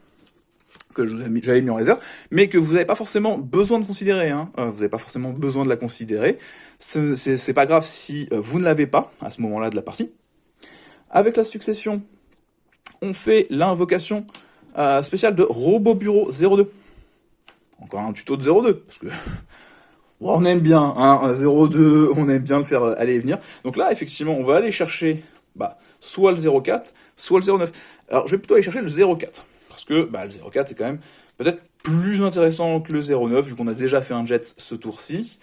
que j'avais mis en réserve, mais que vous n'avez pas forcément besoin de considérer. Vous n'avez pas forcément besoin de la considérer. C'est pas grave si vous ne l'avez pas à ce moment-là de la partie. Avec la succession, on fait l'invocation spéciale de Robot Bureau 02. Encore un tuto de 02, parce que on aime bien, un 02, on aime bien le faire aller et venir. Donc là, effectivement, on va aller chercher soit le 04, soit le 09. Alors, je vais plutôt aller chercher le 04. Parce que le 0,4 est quand même peut-être plus intéressant que le 0,9, vu qu'on a déjà fait un jet ce tour-ci.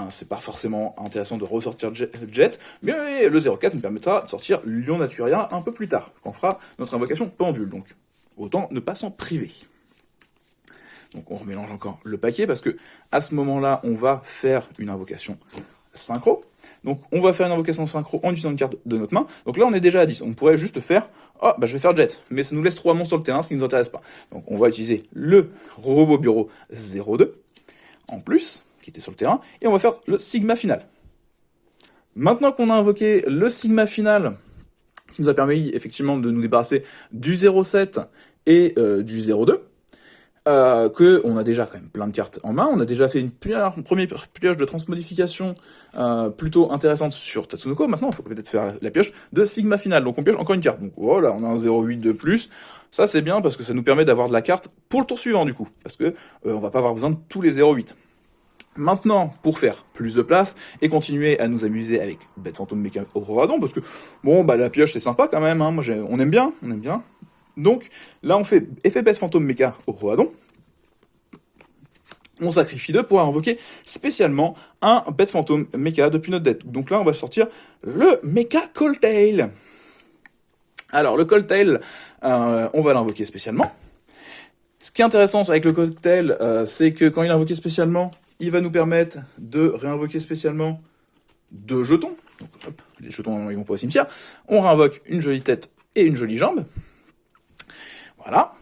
C'est pas forcément intéressant de ressortir jet, mais le 0,4 nous permettra de sortir Lion Naturien un peu plus tard, quand on fera notre invocation pendule. Donc autant ne pas s'en priver. Donc on remélange encore le paquet, parce que à ce moment-là, on va faire une invocation synchro. Donc on va faire une invocation synchro en utilisant une carte de notre main. Donc là on est déjà à 10. On pourrait juste faire, je vais faire jet, mais ça nous laisse 3 monstres sur le terrain, ce qui ne nous intéresse pas. Donc on va utiliser le robot bureau 02 en plus, qui était sur le terrain, et on va faire le sigma final. Maintenant qu'on a invoqué le sigma final, qui nous a permis effectivement de nous débarrasser du 07 et du 02, on a déjà quand même plein de cartes en main, on a déjà fait une première pioche de transmodification plutôt intéressante sur Tatsunoko. Maintenant il faut peut-être faire la pioche de Sigma Final, donc on pioche encore une carte. Donc voilà, on a un 0,8 de plus, ça c'est bien parce que ça nous permet d'avoir de la carte pour le tour suivant du coup, parce que on va pas avoir besoin de tous les 0,8. Maintenant, pour faire plus de place et continuer à nous amuser avec Bête Fantôme Mecha Auroradon, parce que la pioche c'est sympa quand même, on aime bien. Donc là on fait effet Bête Fantôme Mecha Auroradon. On sacrifie 2 pour invoquer spécialement un Bête Fantôme Mecha depuis notre deck. Donc là on va sortir le Mecha Coldtail. Alors le Coldtail, on va l'invoquer spécialement. Ce qui est intéressant avec le Coldtail, c'est que quand il est invoqué spécialement, il va nous permettre de réinvoquer spécialement 2 jetons. Donc hop, les jetons ils vont pas au cimetière. On réinvoque une jolie tête et une jolie jambe. Voilà.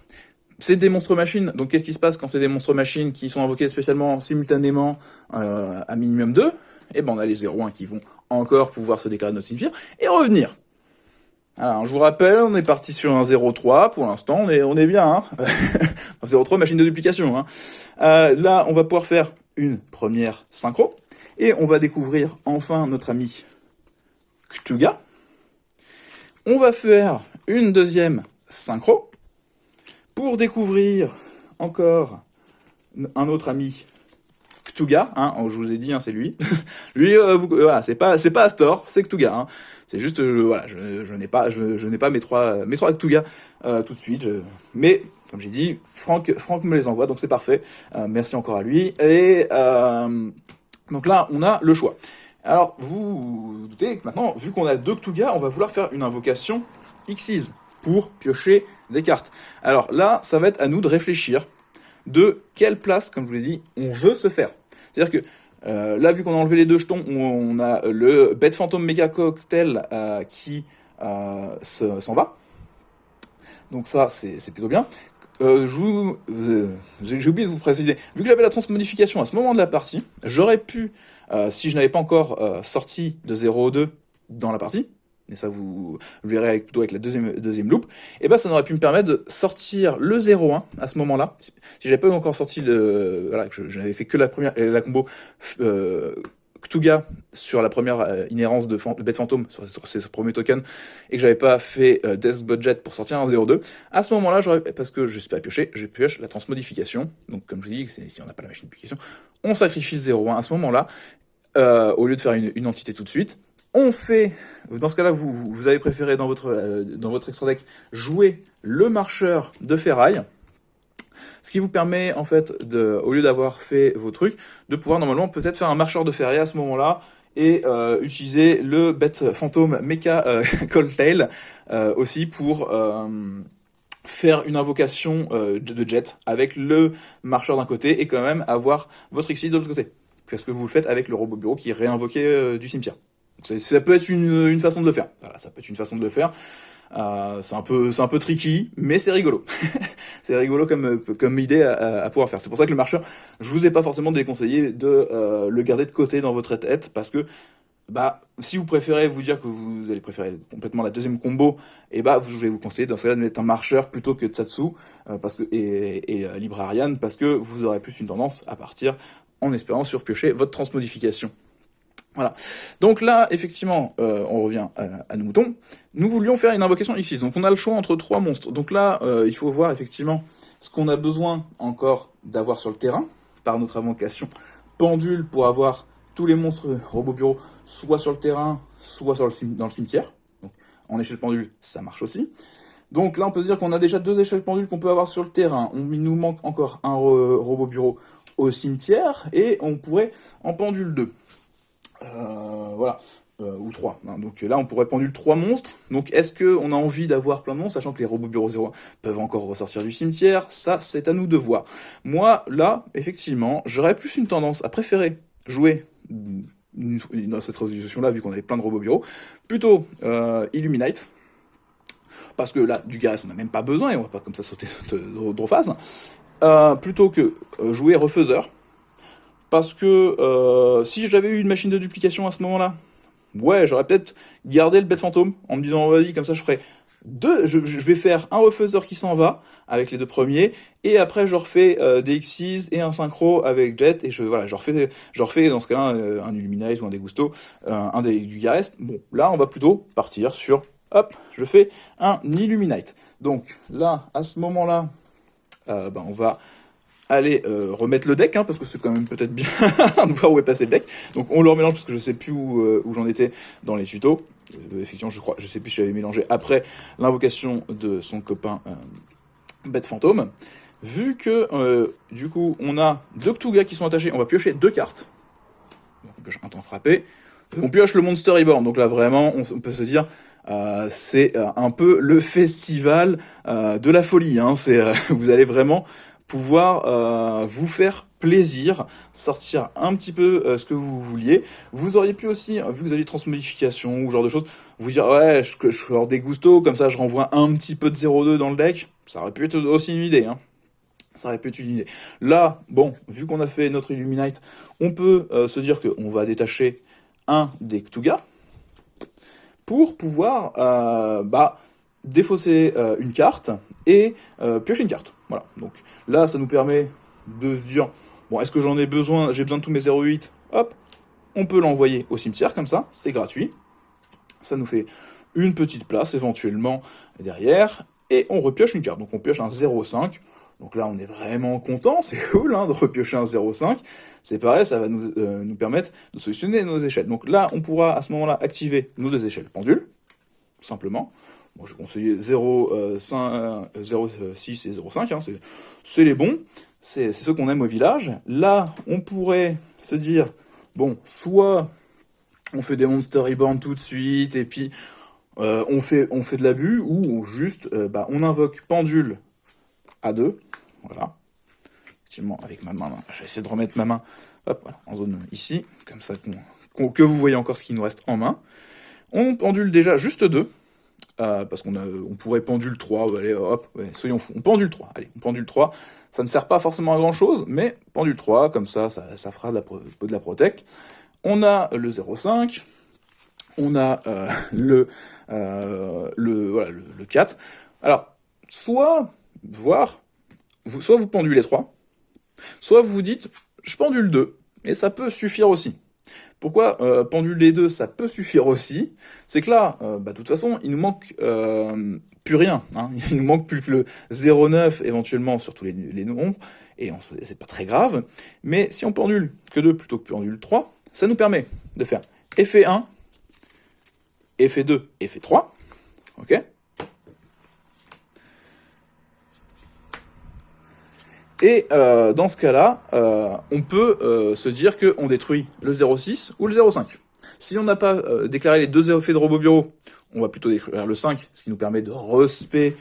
C'est des monstres machines, donc qu'est-ce qui se passe quand c'est des monstres machines qui sont invoqués spécialement simultanément à minimum 2? et ben on a les 0-1 qui vont encore pouvoir se déclarer notre cimetière et revenir. Alors, je vous rappelle, on est parti sur un 0-3, pour l'instant, on est bien, hein. Un 0-3, machine de duplication, hein. Là, on va pouvoir faire une première synchro, et on va découvrir enfin notre ami Cthugha. On va faire une deuxième synchro, pour découvrir encore un autre ami Cthugha, hein, je vous ai dit, hein, c'est lui. Lui, voilà, c'est pas Astor, c'est Cthugha. Hein. C'est juste, voilà, je n'ai pas mes trois Cthugha tout de suite. Mais comme j'ai dit, Franck me les envoie, donc c'est parfait. Merci encore à lui. Et donc là, on a le choix. Alors, vous doutez que maintenant, vu qu'on a deux Cthugha, on va vouloir faire une invocation Xyz pour piocher des cartes. Alors là, ça va être à nous de réfléchir de quelle place, comme je vous l'ai dit, on veut se faire. C'est-à-dire que là, vu qu'on a enlevé les deux jetons, on a le Bête Fantôme Méga Cocktail qui s'en va. Donc ça, c'est plutôt bien. J'ai oublié de vous préciser, vu que j'avais la transmodification à ce moment de la partie, j'aurais pu, si je n'avais pas encore sorti de 0-2 dans la partie, et ça vous verrez plutôt avec la deuxième loupe, et ben ça n'aurait pu me permettre de sortir le 0-1 à ce moment-là. Si j'avais pas encore sorti voilà, que je n'avais fait que la combo Cthugha sur la première inhérence de Bête Fantôme sur ce premier token, et que j'avais pas fait Death Budget pour sortir un 0-2, à ce moment-là, parce que je suis pas pioché, je pioche la transmodification. Donc comme je vous dis, si on n'a pas la machine de duplication, on sacrifie le 0-1 à ce moment-là, au lieu de faire une entité tout de suite. On fait, dans ce cas-là, vous avez préféré dans votre extra deck jouer le marcheur de ferraille, ce qui vous permet en fait au lieu d'avoir fait vos trucs, de pouvoir normalement peut-être faire un marcheur de ferraille à ce moment-là et utiliser le Bête Fantôme Mecha Cocktail aussi pour faire une invocation de jet avec le marcheur d'un côté et quand même avoir votre Xyz de l'autre côté. Parce que vous le faites avec le robot bureau qui est réinvoqué du cimetière. Ça peut être une façon de le faire. Voilà, ça peut être une façon de le faire. C'est un peu tricky, mais c'est rigolo. C'est rigolo comme idée à pouvoir faire. C'est pour ça que le marcheur, je vous ai pas forcément déconseillé de le garder de côté dans votre tête, parce que si vous préférez vous dire que vous allez préférer complètement la deuxième combo, et je vais vous conseiller dans ce cas-là de mettre un marcheur plutôt que Tsatsu et Librarian, parce que vous aurez plus une tendance à partir en espérant surpiocher votre transmodification. Voilà. Donc là, effectivement, on revient à nos moutons. Nous voulions faire une invocation Xyz. Donc on a le choix entre 3 monstres. Donc là, il faut voir effectivement ce qu'on a besoin encore d'avoir sur le terrain par notre invocation pendule pour avoir tous les monstres robots bureaux soit sur le terrain, soit dans le cimetière. Donc en échelle pendule, ça marche aussi. Donc là, on peut se dire qu'on a déjà 2 échelles pendules qu'on peut avoir sur le terrain. Il nous manque encore un robot bureau au cimetière et on pourrait en pendule 2. Voilà, ou 3. Hein. Donc là, on pourrait pendule 3 monstres. Donc est-ce qu'on a envie d'avoir plein de monstres, sachant que les robots bureau 0 peuvent encore ressortir du cimetière? Ça, c'est à nous de voir. Moi, là, effectivement, j'aurais plus une tendance à préférer jouer dans cette résolution-là, vu qu'on avait plein de robots bureaux, plutôt Illuminate. Parce que là, du Garès, on n'a même pas besoin, et on va pas comme ça sauter de phase. Plutôt que jouer Refaiseur. Parce que si j'avais eu une machine de duplication à ce moment-là, ouais, j'aurais peut-être gardé le Bête Fantôme en me disant, vas-y, comme ça je ferai je vais faire un refaiseur qui s'en va avec les 2 premiers, et après je refais des Xyz et un synchro avec Jet, et je refais dans ce cas-là un Illuminate ou un Degusto, un du Garest. Bon, là on va plutôt partir sur, hop, je fais un Illuminate. Donc là, à ce moment-là, on va aller remettre le deck, hein, parce que c'est quand même peut-être bien de voir où est passé le deck. Donc on le remélange parce que je sais plus où j'en étais dans les tutos. Effectivement, je sais plus si j'avais mélangé après l'invocation de son copain Bête Fantôme. Vu que du coup on a 2 Cthugha qui sont attachés, on va piocher 2 cartes. Donc on pioche un temps frappé. On pioche le Monster Reborn. Donc là vraiment, on peut se dire c'est un peu le festival de la folie. Hein. Vous allez vraiment pouvoir vous faire plaisir, sortir un petit peu ce que vous vouliez. Vous auriez pu aussi, vu que vous aviez transmodification ou ce genre de choses, vous dire ouais, je sors des gustos, comme ça je renvoie un petit peu de 0-2 dans le deck. Ça aurait pu être aussi une idée. Hein. Ça aurait pu être une idée. Là, bon, vu qu'on a fait notre Illuminate, on peut se dire qu'on va détacher un des Ktuga pour pouvoir défausser une carte et piocher une carte. Voilà. Donc là, ça nous permet de se dire, bon, est-ce que j'en ai besoin? J'ai besoin de tous mes 0,8. Hop, on peut l'envoyer au cimetière comme ça, c'est gratuit. Ça nous fait une petite place éventuellement derrière et on repioche une carte. Donc on pioche un 0,5. Donc là, on est vraiment content, c'est cool de repiocher un 0,5. C'est pareil, ça va nous permettre de solutionner nos échelles. Donc là, on pourra à ce moment-là activer nos deux échelles pendules, tout simplement. Moi, je vais conseiller 0,6 et 0,5, c'est les bons, c'est ceux qu'on aime au village. Là, on pourrait se dire, bon, soit on fait des Monster Reborn tout de suite, et puis on fait de l'abus, ou juste, on invoque pendule à 2, voilà. Effectivement, avec ma main, je vais essayer de remettre ma main hop, voilà, en zone ici, comme ça que vous voyez encore ce qui nous reste en main. On pendule déjà juste 2, parce on pourrait pendule 3, allez hop, ouais, soyons fous, on pendule 3, allez, on pendule 3, ça ne sert pas forcément à grand chose, mais pendule 3, comme ça fera de la protec. On a le 0,5, on a le 4. Alors, soit vous pendulez 3, soit vous vous dites, je pendule 2, et ça peut suffire aussi. Pourquoi penduler 2, ça peut suffire aussi? C'est que là, de toute façon, il nous manque plus rien. Il nous manque plus que le 0,9 éventuellement sur tous les nombres, et c'est pas très grave. Mais si on pendule que 2 plutôt que pendule 3, ça nous permet de faire effet 1, effet 2, effet 3. Ok? Et dans ce cas-là, on peut se dire qu'on détruit le 0,6 ou le 0,5. Si on n'a pas déclaré les deux effets de robot bureau, on va plutôt détruire le 5, ce qui nous permet de respect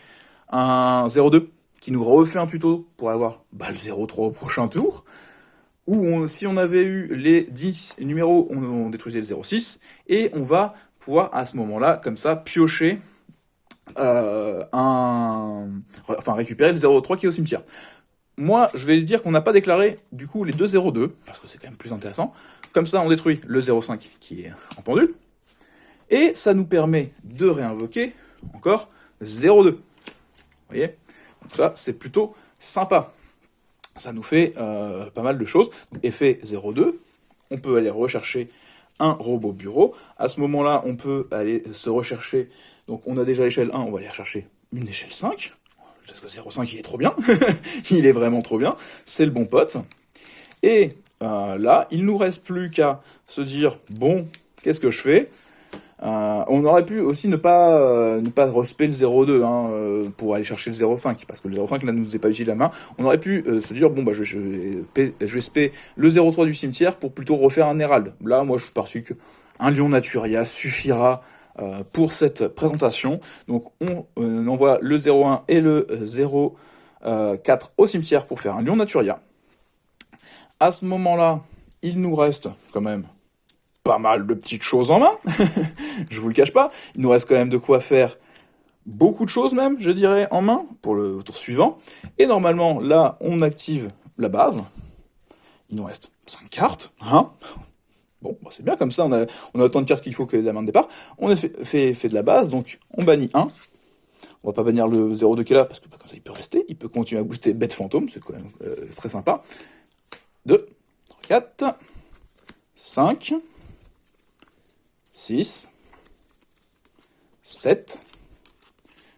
un 0,2, qui nous refait un tuto pour avoir le 0,3 au prochain tour. Ou si on avait eu les 10 numéros, on détruisait le 0,6, et on va pouvoir à ce moment-là, comme ça, piocher récupérer le 0,3 qui est au cimetière. Moi, je vais dire qu'on n'a pas déclaré, du coup, les deux 0,2, parce que c'est quand même plus intéressant. Comme ça, on détruit le 0,5 qui est en pendule. Et ça nous permet de réinvoquer encore 0,2. Vous voyez? Donc ça, c'est plutôt sympa. Ça nous fait pas mal de choses. Donc, effet 0,2, on peut aller rechercher un robot bureau. À ce moment-là, on peut aller se rechercher. Donc, on a déjà l'échelle 1, on va aller rechercher une échelle 5. Parce que 0,5 il est trop bien, il est vraiment trop bien, c'est le bon pote. Et là, il nous reste plus qu'à se dire, bon, qu'est-ce que je fais? On aurait pu aussi ne pas respect le 0,2 pour aller chercher le 0,5, parce que le 0,5 là nous est pas utile la main. On aurait pu se dire, bon, je vais spé le 0,3 du cimetière pour plutôt refaire un Hérald. Là, moi, je suis parti que un Lion Naturia suffira pour cette présentation. Donc on envoie le 0,1 et le 0,4 au cimetière pour faire un Lion Naturia. À ce moment-là, il nous reste quand même pas mal de petites choses en main, je vous le cache pas. Il nous reste quand même de quoi faire beaucoup de choses même, je dirais, en main pour le tour suivant. Et normalement, là, on active la base. Il nous reste 5 cartes, Bon, c'est bien, comme ça, on a autant de cartes qu'il faut que la main de départ. On a fait de la base, donc on bannit 1. On va pas bannir le 0,2 qui est là, parce que comme ça, il peut rester. Il peut continuer à booster bête fantôme, c'est quand même très sympa. 2, 4, 5, 6, 7,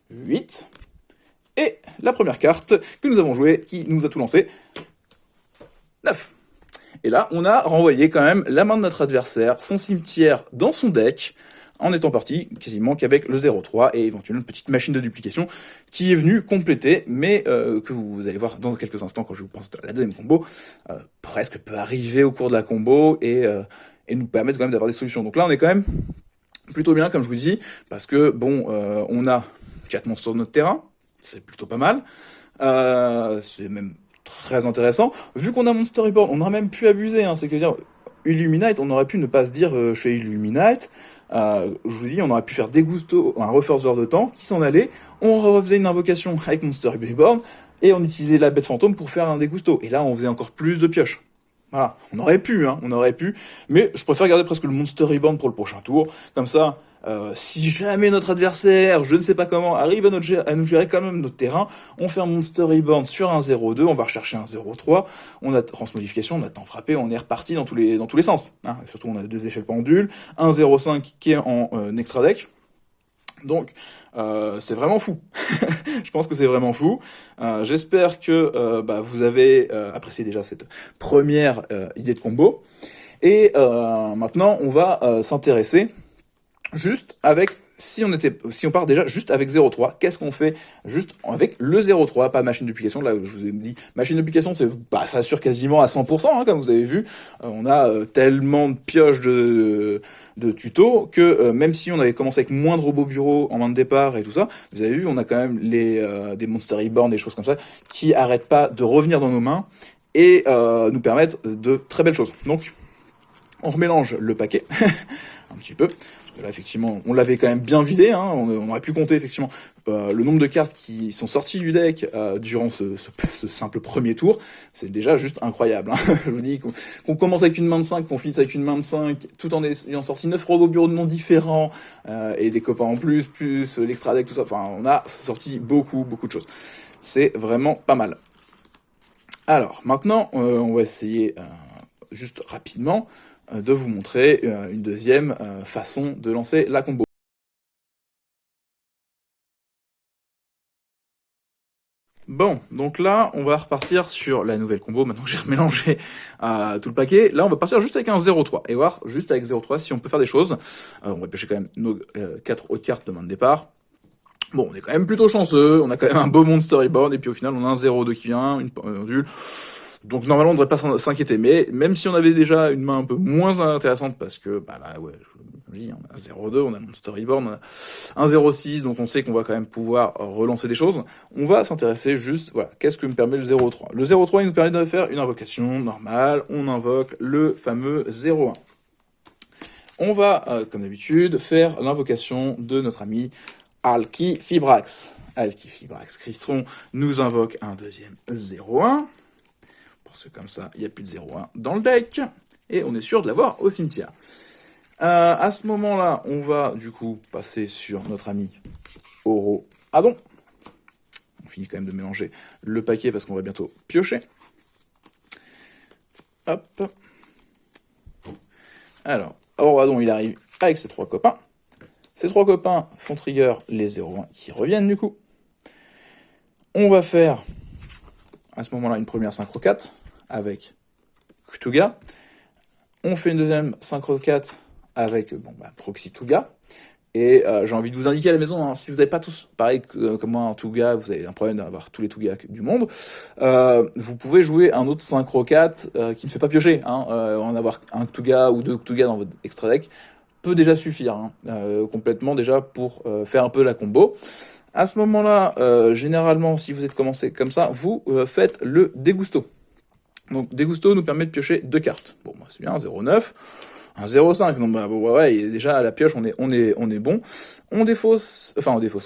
8, et la première carte que nous avons jouée, qui nous a tout lancé, 9. Et là, on a renvoyé quand même la main de notre adversaire, son cimetière dans son deck, en étant parti quasiment qu'avec le 0,3 et éventuellement une petite machine de duplication qui est venue compléter, mais que vous allez voir dans quelques instants quand je vous présente la deuxième combo, presque peut arriver au cours de la combo et nous permettre quand même d'avoir des solutions. Donc là, on est quand même plutôt bien, comme je vous dis, parce que bon, on a 4 monstres sur notre terrain, c'est plutôt pas mal, c'est même très intéressant. Vu qu'on a Monster Reborn, on aurait même pu abuser, c'est que dire, Illuminate, on aurait pu ne pas se dire je fais Illuminate, je vous dis, on aurait pu faire Degusto, un refaiseur de temps, qui s'en allait, on refaisait une invocation avec Monster Reborn, et on utilisait la bête fantôme pour faire un Degusto. Et là, on faisait encore plus de pioches. Voilà, on aurait pu, mais je préfère garder presque le Monster Reborn pour le prochain tour. Comme ça, si jamais notre adversaire, je ne sais pas comment, arrive à nous gérer quand même notre terrain, on fait un Monster Reborn sur un 0-2, on va rechercher un 0-3, on a transmodification, on a temps frappé, on est reparti dans tous les sens. Hein. Et surtout, on a 2 échelles pendules, un 0-5 qui est en extra deck. Donc, c'est vraiment fou. Je pense que c'est vraiment fou. J'espère que vous avez apprécié déjà cette première idée de combo. Et maintenant, on va s'intéresser juste avec, si on part déjà juste avec 0.3, qu'est-ce qu'on fait juste avec le 0.3, pas machine duplication. Là, je vous ai dit, machine duplication, ça assure quasiment à 100%, hein, comme vous avez vu. On a tellement de pioches de tutos que même si on avait commencé avec moins de robots bureaux en main de départ et tout ça, vous avez vu, on a quand même des Monster Reborn, des choses comme ça, qui arrêtent pas de revenir dans nos mains et nous permettent de très belles choses. Donc, on remélange le paquet, un petit peu. Là, effectivement, on l'avait quand même bien vidé, hein, on aurait pu compter, effectivement, le nombre de cartes qui sont sorties du deck durant ce simple premier tour, c'est déjà juste incroyable. Hein. Je vous dis qu'on commence avec une main de 5, qu'on finisse avec une main de 5, tout en ayant sorti 9 robots bureaux de noms différents, et des copains en plus l'extra deck, tout ça, enfin, on a sorti beaucoup de choses. C'est vraiment pas mal. Alors, maintenant, on va essayer, juste rapidement, de vous montrer une deuxième façon de lancer la combo. Bon, donc là, on va repartir sur la nouvelle combo. Maintenant que j'ai remélangé tout le paquet, là, on va partir juste avec un 0-3 et voir juste avec 0-3 si on peut faire des choses. On va pêcher quand même nos 4 autres cartes de main de départ. Bon, on est quand même plutôt chanceux, on a quand même un beau Monster Reborn, et puis au final, on a un 0-2 qui vient, une pendule. Donc normalement, on devrait pas s'inquiéter, mais même si on avait déjà une main un peu moins intéressante, parce que, là, ouais, je dis, on a 0-2, on a Monster Reborn, on a un 0-6, donc on sait qu'on va quand même pouvoir relancer des choses. On va s'intéresser juste, voilà, qu'est-ce que me permet le 0-3 ? Le 0-3, il nous permet de faire une invocation normale, on invoque le fameux 0-1. On va, comme d'habitude, faire l'invocation de notre ami Alki-Fibrax. Alki-Fibrax Crystron nous invoque un deuxième 0-1. Parce que comme ça, il n'y a plus de 0-1 dans le deck. Et on est sûr de l'avoir au cimetière. À ce moment-là, on va du coup passer sur notre ami Oro Adon. On finit quand même de mélanger le paquet parce qu'on va bientôt piocher. Hop. Alors, Oro Adon, il arrive avec ses 3 copains. Ces 3 copains font trigger les 0-1 qui reviennent du coup. On va faire à ce moment-là une première synchro 4 avec Cthugha. On fait une deuxième synchro 4 avec Proxy Tuga. Et j'ai envie de vous indiquer à la maison, hein, si vous n'avez pas tous, pareil comme moi, un Tuga, vous avez un problème d'avoir tous les Tuga du monde, vous pouvez jouer un autre synchro 4 qui ne fait pas piocher. Hein, en avoir un Tuga ou 2 Tuga dans votre extra deck peut déjà suffire, hein, complètement déjà pour faire un peu la combo. À ce moment-là, généralement, si vous êtes commencé comme ça, vous faites le Degusto. Donc Degusto nous permet de piocher 2 cartes. Bon, c'est bien, 0,9, un 0,5. Donc ouais, déjà à la pioche, on est bon. On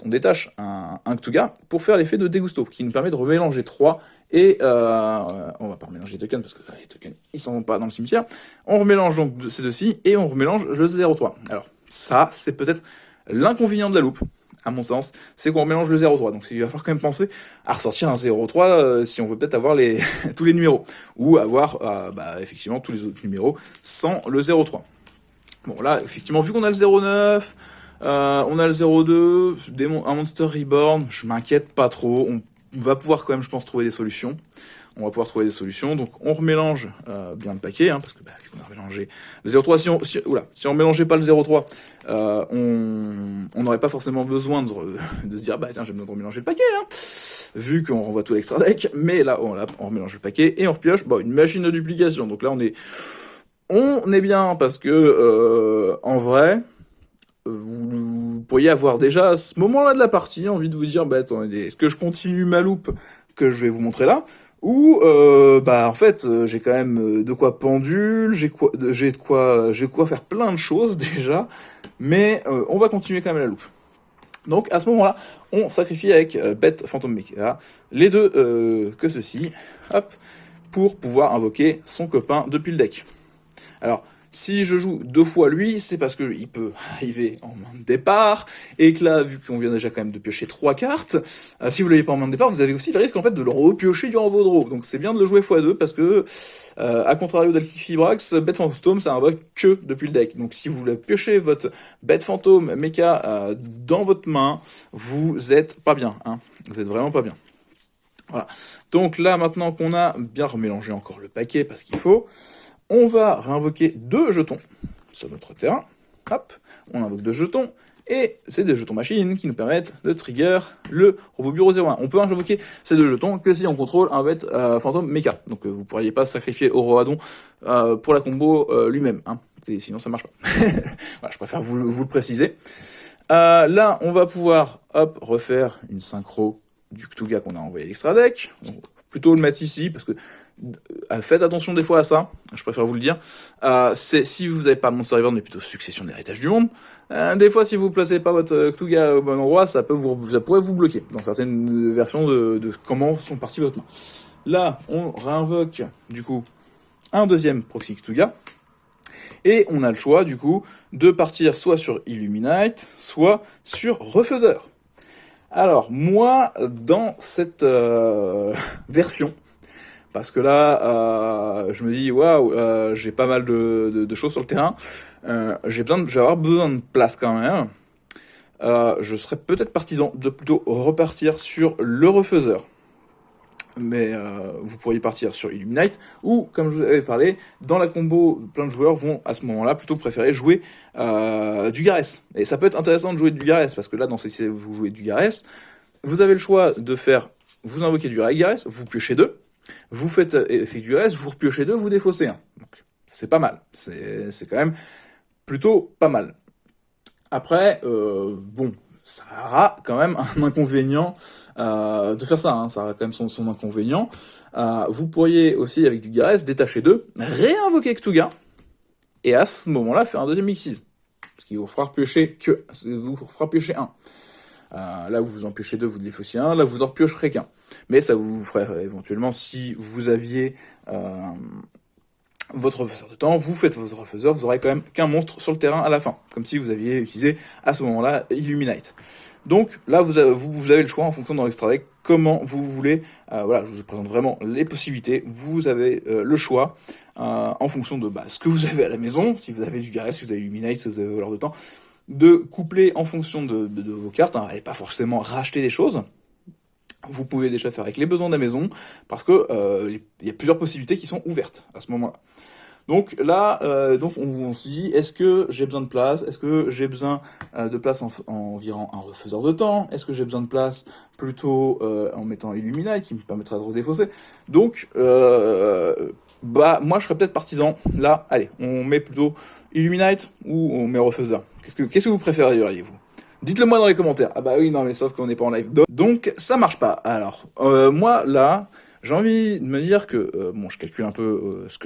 détache un Cthugha pour faire l'effet de Degusto, qui nous permet de remélanger 3. Et on va pas remélanger les tokens parce que les tokens ils s'en vont pas dans le cimetière. On remélange donc ces deux-ci et on remélange le 0,3. Alors ça, c'est peut-être l'inconvénient de la loupe, à mon sens, c'est qu'on mélange le 0,3. Donc il va falloir quand même penser à ressortir un 0,3 si on veut peut-être avoir tous les numéros. Ou avoir effectivement tous les autres numéros sans le 0,3. Bon là, effectivement, vu qu'on a le 0,9, on a le 0,2, un Monster Reborn, je m'inquiète pas trop. On va pouvoir quand même, je pense, trouver des solutions. Donc on remélange bien le paquet, hein, parce que vu qu'on a remélangé le 0,3, si on mélangeait pas le 0,3, on n'aurait pas forcément besoin de se dire tiens, j'ai besoin de remélanger le paquet, hein, vu qu'on renvoie tout l'extra deck. Mais là, on remélange le paquet et on repioche une machine de duplication. Donc là, on est bien parce que en vrai, vous pourriez avoir déjà à ce moment-là de la partie envie de vous dire attendez, est-ce que je continue ma loupe que je vais vous montrer là, Ou en fait j'ai quand même de quoi pendule, j'ai de quoi faire plein de choses déjà, mais on va continuer quand même la loupe. Donc à ce moment-là, on sacrifie avec Bête Phantom Mecha les deux que ceci, hop, pour pouvoir invoquer son copain depuis le deck. Alors, si je joue deux fois lui, c'est parce qu'il peut arriver en main de départ, et que là, vu qu'on vient déjà quand même de piocher 3 cartes, si vous l'avez pas en main de départ, vous avez aussi le risque en fait de le repiocher durant vos draws. Donc c'est bien de le jouer x2 parce que, à contrario d'Alkifibrax, Bête Fantôme, ça invoque que depuis le deck. Donc si vous voulez piocher votre Bête Fantôme Mecha dans votre main, vous êtes pas bien, hein. Vous êtes vraiment pas bien. Voilà. Donc là, maintenant qu'on a bien remélangé encore le paquet parce qu'il faut, on va réinvoquer 2 jetons sur notre terrain. Hop, on invoque 2 jetons, et c'est des jetons machines qui nous permettent de trigger le robot bureau 01. On peut invoquer ces 2 jetons que si on contrôle un Bête Fantôme Mecha. Donc vous pourriez pas sacrifier Oroadon pour la combo lui-même, hein. Sinon ça marche pas. Voilà, je préfère vous le préciser. Là, on va pouvoir refaire une synchro du Cthulhu qu'on a envoyé à l'extra deck. On va plutôt le mettre ici, parce que faites attention des fois à ça, je préfère vous le dire. C'est si vous n'avez pas Monster River, mais plutôt Succession d'héritage du monde. Des fois, si vous placez pas votre Cthulhu au bon endroit, ça pourrait vous bloquer dans certaines versions de comment sont parties votre main. Là, on réinvoque du coup un deuxième proxy Cthulhu. Et on a le choix, du coup, de partir soit sur Illuminate, soit sur Refaiseur. Alors, moi, dans cette version, parce que là, je me dis, waouh, j'ai pas mal de choses sur le terrain, je vais avoir besoin de place quand même. Je serais peut-être partisan de plutôt repartir sur le Refaiseur. Mais vous pourriez partir sur Illuminate, ou, comme je vous avais parlé, dans la combo, plein de joueurs vont à ce moment-là plutôt préférer jouer du Garès. Et ça peut être intéressant de jouer du Garès, parce que là, dans ces vous jouez du Garès, vous avez le choix de faire, vous invoquez du Garès, vous piochez 2, vous faites effet du Garès, vous repiochez 2, vous défaussez 1. Donc, c'est pas mal, c'est quand même plutôt pas mal. Après, bon, ça aura quand même un inconvénient de faire ça, hein. Ça aura quand même son inconvénient. Vous pourriez aussi, avec du Garès, détacher 2, réinvoquer Cthulhu, et à ce moment-là, faire un deuxième Xyz. Ce qui vous fera piocher 1. Là, vous en piochez 2, vous défaussez 1, là, vous en piocherez qu'un. Mais ça vous ferait éventuellement, si vous aviez votre refaiseur de temps, vous faites votre refaiseur, vous aurez quand même qu'un monstre sur le terrain à la fin, comme si vous aviez utilisé à ce moment-là Illuminate. Donc là, vous avez le choix en fonction dans l'extra deck comment vous voulez. Voilà, je vous présente vraiment les possibilités. Vous avez le choix en fonction de ce que vous avez à la maison, si vous avez du Garès, si vous avez Illuminate, si vous avez voleur de temps, de coupler en fonction de vos cartes, hein, et pas forcément racheter des choses. Vous pouvez déjà faire avec les besoins de la maison, parce que il y a plusieurs possibilités qui sont ouvertes à ce moment-là. Donc là, on se dit, est-ce que j'ai besoin de place? Est-ce que j'ai besoin de place en virant un refaiseur de temps? Est-ce que j'ai besoin de place plutôt en mettant Illuminate, qui me permettra de redéfausser? Donc, moi je serais peut-être partisan. Là, allez, on met plutôt Illuminate ou on met refaiseur. Qu'est-ce que vous préféreriez, vous? Dites-le moi dans les commentaires. Ah bah oui, non mais sauf qu'on n'est pas en live. Donc ça marche pas. Alors, moi là, j'ai envie de me dire que, bon, je calcule un peu ce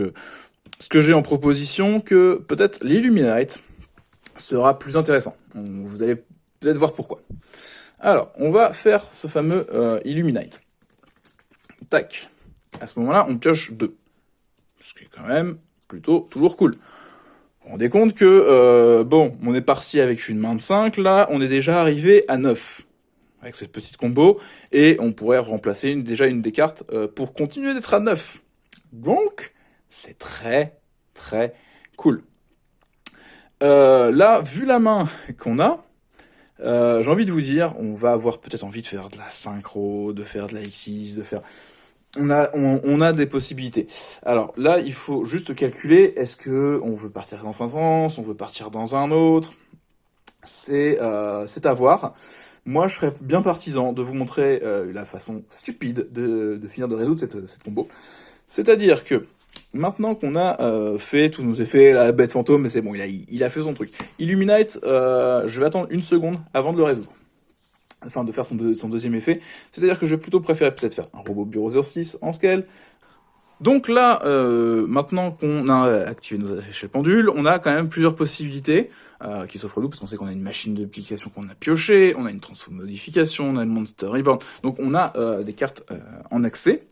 que j'ai en proposition, que peut-être l'Illuminate sera plus intéressant. Vous allez peut-être voir pourquoi. Alors, on va faire ce fameux Illuminate. Tac. À ce moment-là, on pioche 2. Ce qui est quand même plutôt toujours cool. Vous vous rendez compte que, bon, on est parti avec une main de 5, là, on est déjà arrivé à 9. Avec cette petite combo, et on pourrait remplacer déjà une des cartes pour continuer d'être à 9. Donc, c'est très, très cool. Là, vu la main qu'on a, j'ai envie de vous dire, on va avoir peut-être envie de faire de la synchro, de faire de la X6, de faire... On a des possibilités. Alors là, il faut juste calculer, est-ce que on veut partir dans un sens, on veut partir dans un autre? C'est à voir. Moi, je serais bien partisan de vous montrer la façon stupide de finir de résoudre cette combo. C'est-à-dire que, maintenant qu'on a fait tous nos effets, la bête fantôme, c'est bon, il a fait son truc. Illuminate, je vais attendre une seconde avant de le résoudre. afin de faire son deuxième effet. C'est-à-dire que je vais plutôt préférer peut-être faire un robot bureau 06 en scale. Donc là, maintenant qu'on a activé nos échelles pendules, on a quand même plusieurs possibilités qui s'offrent à nous, parce qu'on sait qu'on a une machine de duplication qu'on a piochée, on a une transform modification, on a une monster reborn, donc on a des cartes en accès.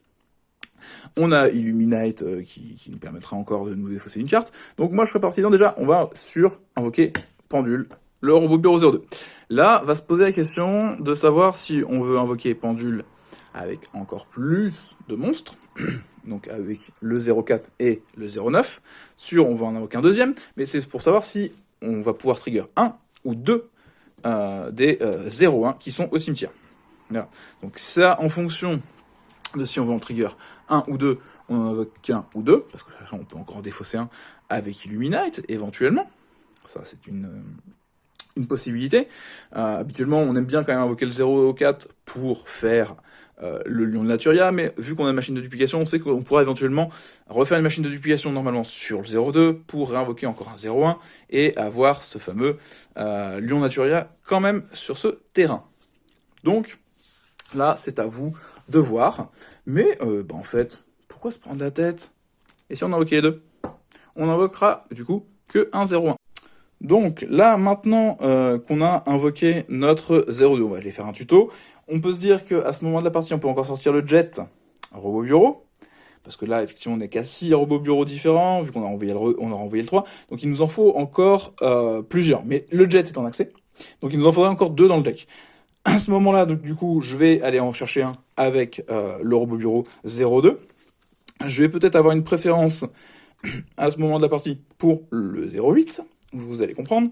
On a Illuminate qui nous permettra encore de nous défausser une carte. Donc moi je serais parti déjà, on va sur invoquer Pendule, le robot bureau 02. Là va se poser la question de savoir si on veut invoquer Pendule avec encore plus de monstres, donc avec le 04 et le 09. Sûr, on va en invoquer un deuxième, mais c'est pour savoir si on va pouvoir trigger un ou deux des 01 qui sont au cimetière. Voilà. Donc ça, en fonction de si on veut en trigger un ou deux, on en invoque qu'un ou deux, parce que on peut encore en défausser un avec Illuminate, éventuellement. Ça, c'est une possibilité. Habituellement, on aime bien quand même invoquer le 04 pour faire le lion de Laturia, mais vu qu'on a une machine de duplication, on sait qu'on pourra éventuellement refaire une machine de duplication normalement sur le 02 pour réinvoquer encore un 01 et avoir ce fameux lion de Laturia quand même sur ce terrain. Donc là, c'est à vous de voir. Mais en fait, pourquoi se prendre la tête? Et si on invoquait les deux? On invoquera du coup que un 01. Donc là, maintenant qu'on a invoqué notre 02, on va aller faire un tuto. On peut se dire qu'à ce moment de la partie, on peut encore sortir le jet robot bureau. Parce que là, effectivement, on n'est qu'à 6 robots bureaux différents, vu qu'on a renvoyé le 3. Donc il nous en faut encore plusieurs. Mais le jet est en accès. Donc il nous en faudrait encore 2 dans le deck. À ce moment-là, donc du coup, je vais aller en chercher un avec le robot bureau 02. Je vais peut-être avoir une préférence à ce moment de la partie pour le 08. Vous allez comprendre.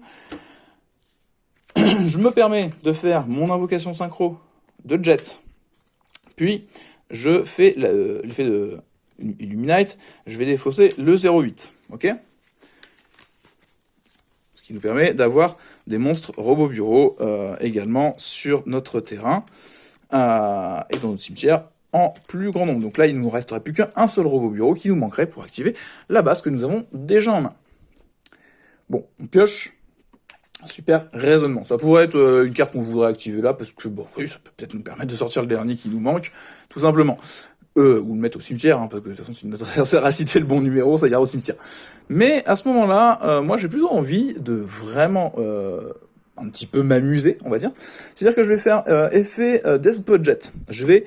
Je me permets de faire mon invocation synchro de jet. Puis, je fais l'effet de Illuminate. Je vais défausser le 08. Ok? Ce qui nous permet d'avoir des monstres robots bureaux également sur notre terrain et dans notre cimetière en plus grand nombre. Donc là, il ne nous resterait plus qu'un seul robot bureau qui nous manquerait pour activer la base que nous avons déjà en main. Bon, on pioche. Super raisonnement. Ça pourrait être une carte qu'on voudrait activer là, parce que bon, oui, ça peut peut-être nous permettre de sortir le dernier qui nous manque, tout simplement. Ou le mettre au cimetière, hein, parce que de toute façon, si notre adversaire a cité le bon numéro, ça ira au cimetière. Mais à ce moment-là, moi j'ai plutôt envie de vraiment un petit peu m'amuser, on va dire. C'est-à-dire que je vais faire effet Death Budget. Je vais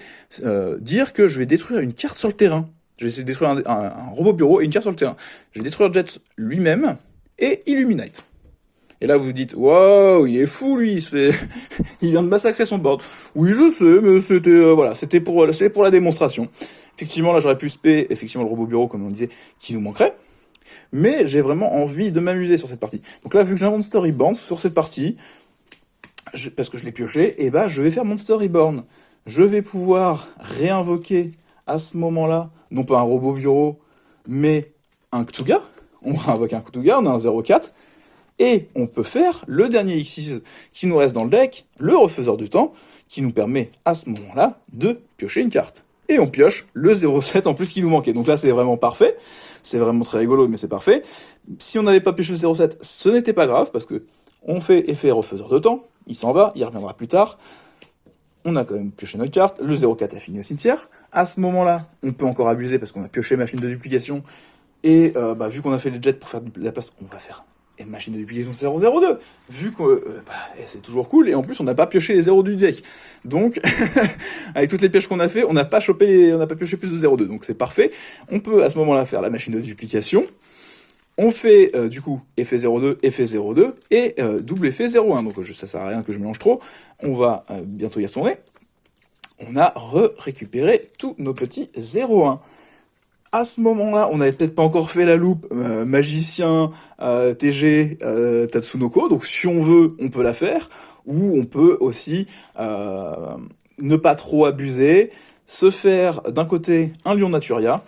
dire que je vais détruire une carte sur le terrain. Je vais essayer de détruire un robot bureau et une carte sur le terrain. Je vais détruire Jet lui-même et Illuminate. Et là, vous vous dites, waouh, il est fou, lui, il vient de massacrer son board. Oui, je sais, mais c'était, voilà, c'était pour la démonstration. Effectivement, là, j'aurais pu spé, effectivement, le robot bureau, comme on disait, qui nous manquerait. Mais j'ai vraiment envie de m'amuser sur cette partie. Donc là, vu que j'ai un Monster Reborn sur cette partie, parce que je l'ai pioché, et bah, je vais faire Monster Reborn. Je vais pouvoir réinvoquer à ce moment-là, non pas un robot bureau, mais un Cthulhu. On réinvoque un Cthulhu, on a un 04. Et on peut faire le dernier X6 qui nous reste dans le deck, le refaiseur de temps, qui nous permet à ce moment-là de piocher une carte. Et on pioche le 07 en plus qui nous manquait. Donc là c'est vraiment parfait, c'est vraiment très rigolo mais c'est parfait. Si on n'avait pas pioché le 07, ce n'était pas grave parce que on fait effet refaiseur de temps, il s'en va, il reviendra plus tard. On a quand même pioché notre carte, le 04 a fini au cimetière. À ce moment-là, on peut encore abuser parce qu'on a pioché machine de duplication. Et vu qu'on a fait les jets pour faire de la place, on va faire et machine de duplication 002, vu que c'est toujours cool, et en plus on n'a pas pioché les 0 du deck. Donc, avec toutes les pièges qu'on a fait, on n'a pas pioché plus de 0,2, donc c'est parfait. On peut à ce moment-là faire la machine de duplication. On fait du coup effet 0,2, effet 0,2 et double effet 0,1. Donc ça sert à rien que je mélange trop. On va bientôt y retourner. On a récupéré tous nos petits 0,1. À ce moment-là, on n'avait peut-être pas encore fait la loupe magicien, TG, Tatsunoko, donc si on veut, on peut la faire, ou on peut aussi ne pas trop abuser, se faire d'un côté un lion Naturia.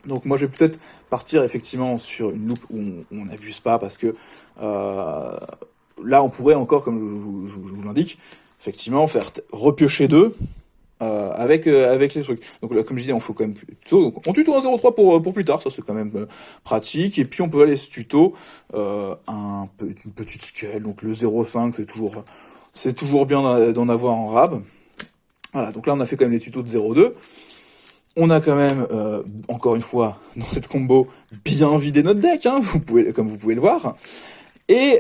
Donc moi je vais peut-être partir effectivement sur une loupe où on n'abuse pas, parce que là on pourrait encore, comme je vous l'indique, effectivement faire repiocher 2, avec les trucs. Donc là, comme je disais, on faut quand même plutôt, on tuto un 0,3 pour plus tard, ça c'est quand même pratique. Et puis on peut aller se tuto une petite scale, donc le 0,5 c'est c'est toujours bien d'en avoir en rab. Voilà, donc là on a fait quand même les tutos de 0-2. On a quand même, encore une fois, dans cette combo, bien vidé notre deck, hein, comme vous pouvez le voir. Et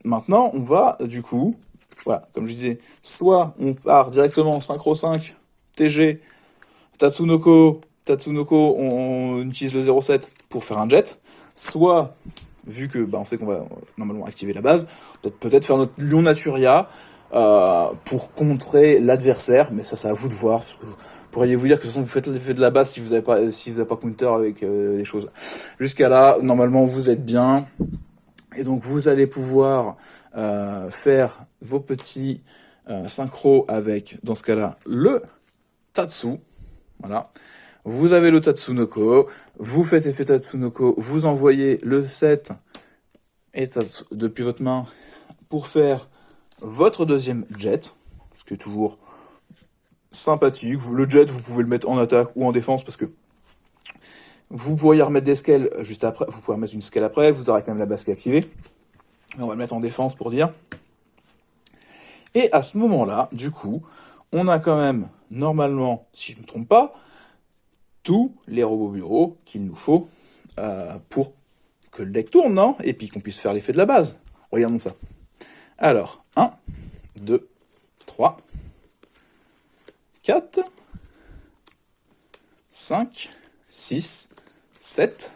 maintenant, on va, du coup, voilà, comme je disais, soit on part directement en synchro 5, TG, Tatsunoko, on utilise le 0,7 pour faire un jet, soit, vu que on sait qu'on va normalement activer la base, peut-être faire notre Lion Naturia pour contrer l'adversaire, mais ça c'est à vous de voir, parce que pourriez-vous dire que de toute façon vous faites l'effet de la base si vous n'avez pas counter avec des choses. Jusqu'à là, normalement vous êtes bien, et donc vous allez pouvoir faire vos petits synchros avec, dans ce cas-là, le Tatsu. Voilà. Vous avez le Tatsunoko, vous faites effet Tatsunoko, vous envoyez le 7 et Tatsu depuis votre main pour faire votre deuxième jet, ce qui est toujours sympathique. Le jet, vous pouvez le mettre en attaque ou en défense parce que vous pourriez remettre des scales juste après, vous pouvez remettre une scale après, vous aurez quand même la base qui est activée. On va le mettre en défense pour dire. Et à ce moment-là, du coup, on a quand même, normalement, si je ne me trompe pas, tous les robots bureaux qu'il nous faut pour que le deck tourne, non? Et puis qu'on puisse faire l'effet de la base. Regardons ça. Alors, 1, 2, 3, 4, 5, 6, 7,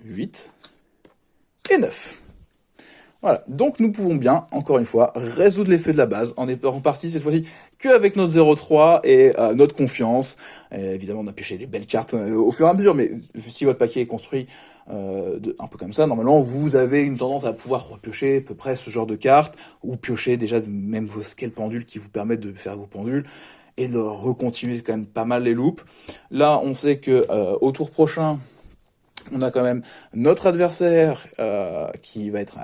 8 et 9. Voilà, donc nous pouvons bien, encore une fois, résoudre l'effet de la base. On est reparti cette fois-ci qu'avec notre 0-3 et notre confiance. Et évidemment, on a pioché les belles cartes au fur et à mesure, mais si votre paquet est construit un peu comme ça, normalement, vous avez une tendance à pouvoir repiocher à peu près ce genre de cartes, ou piocher déjà même vos scales pendules qui vous permettent de faire vos pendules, et de recontinuer quand même pas mal les loops. Là, on sait que au tour prochain, on a quand même notre adversaire qui va être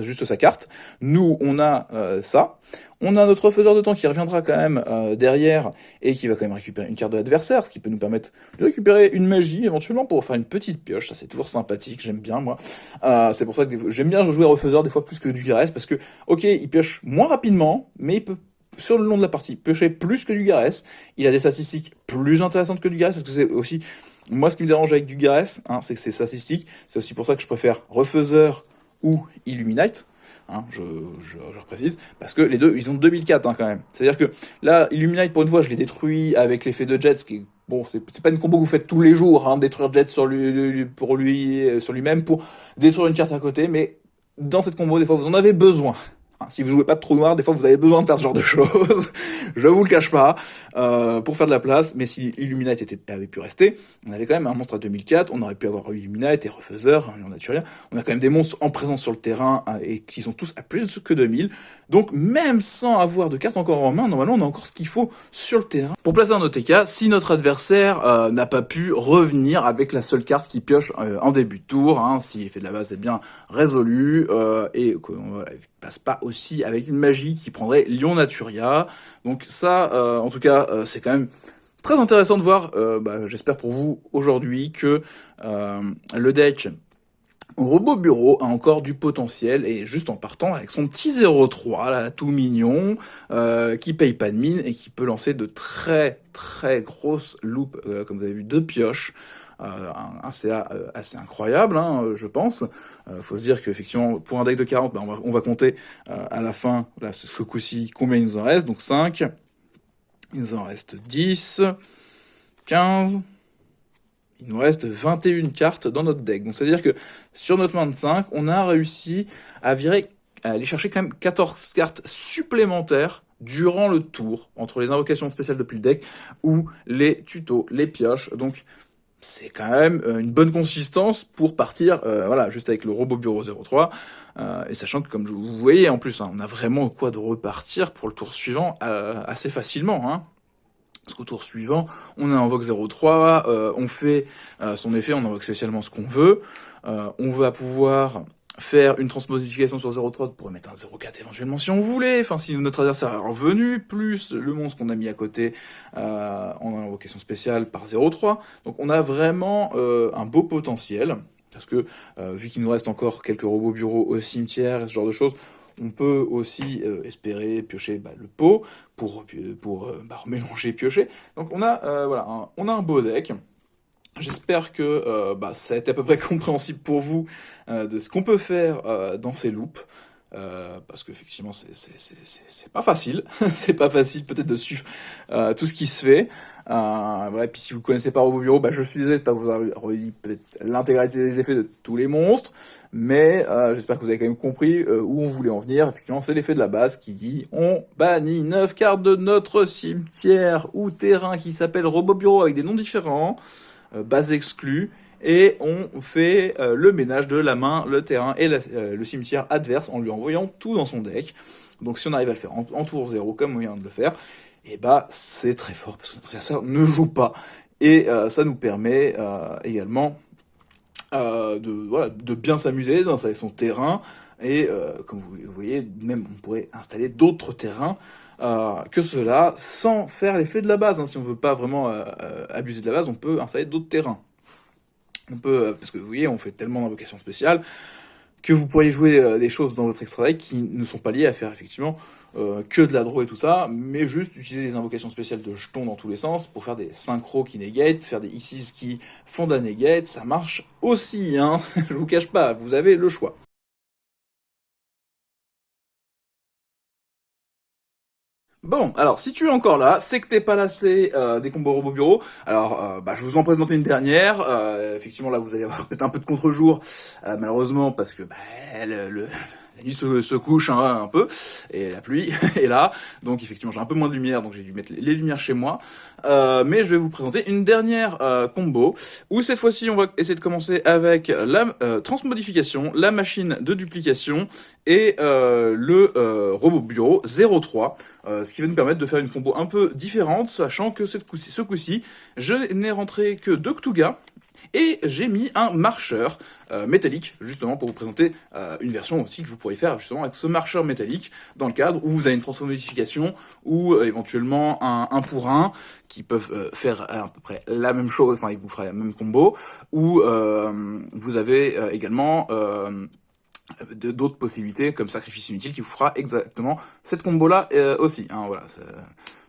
juste sa carte. Nous, on a ça. On a notre faiseur de temps qui reviendra quand même derrière et qui va quand même récupérer une carte de l'adversaire, ce qui peut nous permettre de récupérer une magie éventuellement pour faire une petite pioche. Ça, c'est toujours sympathique, j'aime bien moi. C'est pour ça que j'aime bien jouer refaiseur des fois plus que du Garès, parce que, ok, il pioche moins rapidement, mais il peut sur le long de la partie piocher plus que du Garès. Il a des statistiques plus intéressantes que du Garès, parce que c'est aussi... Moi, ce qui me dérange avec du Garès, c'est que c'est statistique. C'est aussi pour ça que je préfère Refaiseur ou Illuminate. Je reprécise. Parce que les deux, ils ont 2004 quand même. C'est-à-dire que là, Illuminate, pour une fois, je l'ai détruit avec l'effet de Jet, ce qui est... Bon, c'est pas une combo que vous faites tous les jours, détruire Jet sur lui-même pour détruire une carte à côté, mais dans cette combo, des fois, vous en avez besoin. Si vous jouez pas de trou noir, des fois vous avez besoin de faire ce genre de choses. Je vous le cache pas, pour faire de la place. Mais si Illuminate avait pu rester, on avait quand même un monstre à 2004. On aurait pu avoir Illuminate et Refaiseur, Lion Naturia. On a quand même des monstres en présence sur le terrain et qui sont tous à plus que 2000. Donc même sans avoir de cartes encore en main, normalement on a encore ce qu'il faut sur le terrain pour placer un OTK si notre adversaire n'a pas pu revenir avec la seule carte qui pioche en début de tour. Si l'effet de la base est bien résolu et qu'on passe pas aussi avec une magie qui prendrait Lion Naturia. Donc ça, en tout cas, c'est quand même très intéressant de voir, j'espère pour vous aujourd'hui, que le deck Robot Bureau a encore du potentiel, et juste en partant avec son petit 0-3, là, tout mignon, qui paye pas de mine, et qui peut lancer de très très grosses loops, comme vous avez vu, de pioche. Un CA assez incroyable, je pense. Faut se dire qu'effectivement, pour un deck de 40, on va compter à la fin, là, ce coup-ci, combien il nous en reste. Donc 5, il nous en reste 10, 15, il nous reste 21 cartes dans notre deck. Donc c'est-à-dire que sur notre main de 5, on a réussi à aller chercher quand même 14 cartes supplémentaires durant le tour, entre les invocations spéciales depuis le deck, ou les tutos, les pioches. Donc c'est quand même une bonne consistance pour partir, juste avec le robot bureau 03, et sachant que, comme vous voyez, en plus, on a vraiment quoi de repartir pour le tour suivant assez facilement, Parce qu'au tour suivant, on invoque 03, on fait son effet, on invoque spécialement ce qu'on veut, on va pouvoir faire une transmodification sur 0,3 pour mettre un 0,4 éventuellement si on voulait, si notre adversaire est revenu, plus le monstre qu'on a mis à côté en invocation spéciale par 0,3. Donc on a vraiment un beau potentiel, parce que vu qu'il nous reste encore quelques robots bureaux au cimetière, ce genre de choses, On peut aussi espérer piocher le pot pour mélanger, piocher. Donc on a voilà, on a un beau deck. J'espère que ça a été à peu près compréhensible pour vous de ce qu'on peut faire dans ces loops. Parce qu'effectivement, c'est pas facile. C'est pas facile peut-être de suivre tout ce qui se fait. Voilà, et puis si vous connaissez pas vos bureaux, je suis désolé de pas vous avoir dit peut-être l'intégralité des effets de tous les monstres. Mais j'espère que vous avez quand même compris où on voulait en venir. Effectivement, c'est l'effet de la base qui dit on bannit 9 cartes de notre cimetière ou terrain qui s'appelle Robot Bureau avec des noms différents. Base exclue, et on fait le ménage de la main, le terrain et le cimetière adverse en lui envoyant tout dans son deck. Donc si on arrive à le faire en tour 0 comme on vient de le faire, et c'est très fort parce que notre adversaire ne joue pas. Et ça nous permet également de bien s'amuser, d'installer son terrain, et comme vous voyez, même on pourrait installer d'autres terrains que cela, sans faire l'effet de la base. Si on veut pas vraiment abuser de la base, on peut installer d'autres terrains. On peut, parce que vous voyez, on fait tellement d'invocations spéciales que vous pourriez jouer des choses dans votre extra deck qui ne sont pas liées à faire effectivement que de la draw et tout ça, mais juste utiliser des invocations spéciales de jetons dans tous les sens pour faire des synchros qui negate, faire des Xyz qui font de la negate, ça marche aussi, hein, je vous cache pas, vous avez le choix. Bon, alors si tu es encore là, c'est que t'es pas lassé des combos robots bureau. Alors, je vais vous en présenter une dernière. Effectivement, là, vous allez avoir peut-être un peu de contre-jour, malheureusement, parce que la nuit se couche un peu, et la pluie est là. Donc, effectivement, j'ai un peu moins de lumière, donc j'ai dû mettre les lumières chez moi. Mais je vais vous présenter une dernière combo, où cette fois-ci, on va essayer de commencer avec la transmodification, la machine de duplication et le robot bureau 03. Ce qui va nous permettre de faire une combo un peu différente, sachant que ce coup-ci, je n'ai rentré que 2 Ktuga, et j'ai mis un marcheur métallique, justement, pour vous présenter une version aussi que vous pourriez faire, justement, avec ce marcheur métallique, dans le cadre où vous avez une transmodification, ou éventuellement un pour un, qui peuvent faire à peu près la même chose, enfin, il vous fera la même combo, ou vous avez également d'autres possibilités comme sacrifice inutile qui vous fera exactement cette combo là aussi, hein, voilà.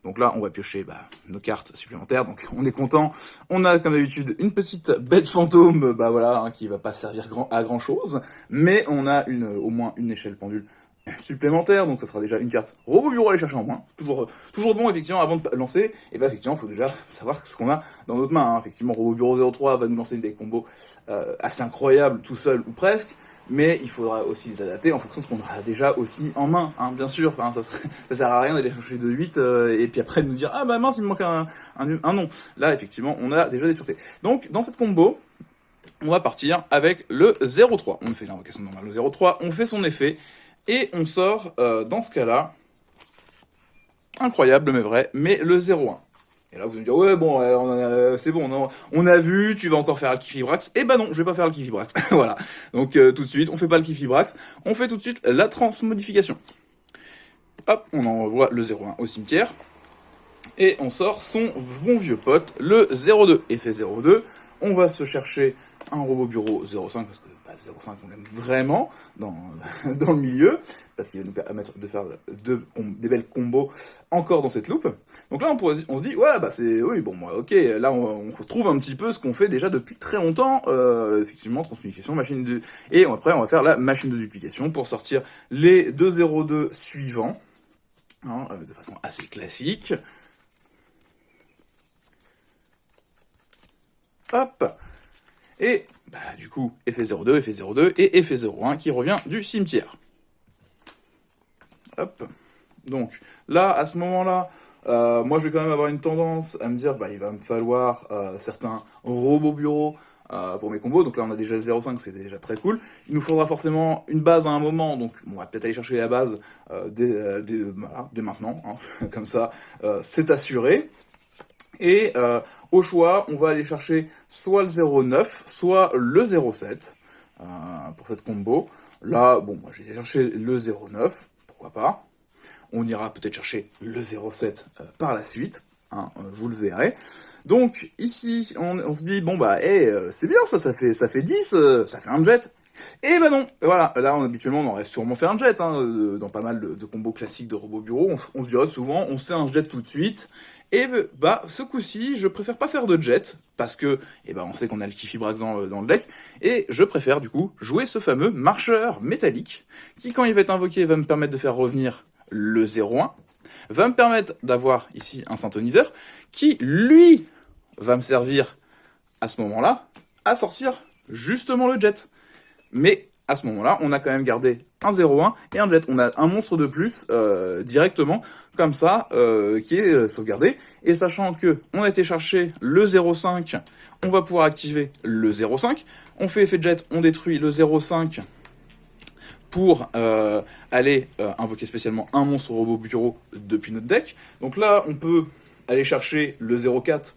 Donc là on va piocher nos cartes supplémentaires, donc on est content. On a comme d'habitude une petite bête fantôme qui va pas servir à grand chose, mais on a au moins une échelle pendule supplémentaire, donc ça sera déjà une carte robot bureau à aller chercher en moins. Toujours bon, effectivement, avant de lancer, et effectivement, faut déjà savoir ce qu'on a dans notre main, hein. Effectivement, robot bureau 03 va nous lancer des combos assez incroyables, tout seul ou presque, mais il faudra aussi les adapter en fonction de ce qu'on aura déjà aussi en main, hein, bien sûr. Enfin, ça sert à rien d'aller chercher de 8 et puis après de nous dire « Ah mince, il me manque un nom ». Là, effectivement, on a déjà des sûretés. Donc, dans cette combo, on va partir avec le 03. On fait l'invocation normale au 03, on fait son effet, et on sort, dans ce cas-là, incroyable mais vrai, mais le 01. Et là, vous allez me dire, ouais, bon, c'est bon, on a vu, tu vas encore faire Alkifibrax. Eh ben non, je vais pas faire Alkifibrax. Voilà. Donc, tout de suite, on fait pas Alkifibrax. On fait tout de suite la transmodification. Hop, on envoie le 01 au cimetière. Et on sort son bon vieux pote, le 02. Effet 02. On va se chercher un robot bureau 05, parce que 05, on l'aime vraiment dans le milieu, parce qu'il va nous permettre de faire des belles combos encore dans cette loupe. Donc là, on se dit, ouais, oui, bon, ok, là, on retrouve un petit peu ce qu'on fait déjà depuis très longtemps, effectivement, transmodification, machine de... Et après, on va faire la machine de duplication pour sortir les 202 suivants, hein, de façon assez classique. Hop. Et du coup, effet 02 et effet 01 qui revient du cimetière. Hop. Donc là, à ce moment-là, moi je vais quand même avoir une tendance à me dire, il va me falloir certains robots bureaux pour mes combos. Donc là, on a déjà le 05, c'est déjà très cool. Il nous faudra forcément une base à un moment, donc on va peut-être aller chercher la base dès maintenant. Hein. Comme ça, c'est assuré. Et au choix, on va aller chercher soit le 09, soit le 07 pour cette combo. Là, bon, moi j'ai déjà cherché le 09, pourquoi pas. On ira peut-être chercher le 07 par la suite, hein, vous le verrez. Donc ici, on se dit, bon c'est bien ça fait 10, ça fait un jet. Et ben non, voilà, là habituellement on aurait sûrement fait un jet, hein, dans pas mal de combos classiques de robots bureau, on se dirait souvent on fait un jet tout de suite, et bah ce coup-ci je préfère pas faire de jet, parce que on sait qu'on a le Kifibrax dans le deck, et je préfère du coup jouer ce fameux marcheur métallique, qui quand il va être invoqué va me permettre de faire revenir le 0-1, va me permettre d'avoir ici un synthoniseur, qui lui va me servir à ce moment-là à sortir justement le jet. Mais à ce moment-là, on a quand même gardé un 0-1 et un jet. On a un monstre de plus directement, comme ça, qui est sauvegardé. Et sachant que on a été chercher le 0-5, on va pouvoir activer le 0-5. On fait effet de jet, on détruit le 0-5 pour aller invoquer spécialement un monstre robot bureau depuis notre deck. Donc là, on peut aller chercher le 0-4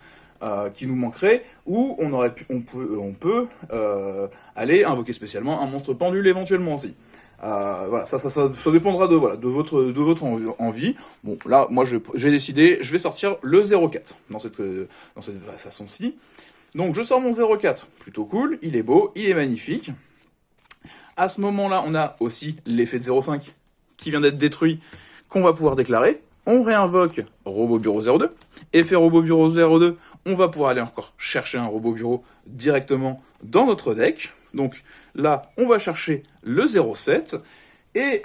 qui nous manquerait, ou on peut aller invoquer spécialement un monstre pendule éventuellement aussi. Voilà, ça dépendra de votre envie. Bon, là, moi, j'ai décidé, je vais sortir le 0-4 dans cette façon-ci. Donc, je sors mon 0-4, plutôt cool, il est beau, il est magnifique. À ce moment-là, on a aussi l'effet de 0,5 qui vient d'être détruit, qu'on va pouvoir déclarer. On réinvoque Robot Bureau 02. Effet Robot Bureau 02, on va pouvoir aller encore chercher un Robot Bureau directement dans notre deck. Donc là, on va chercher le 0,7. Et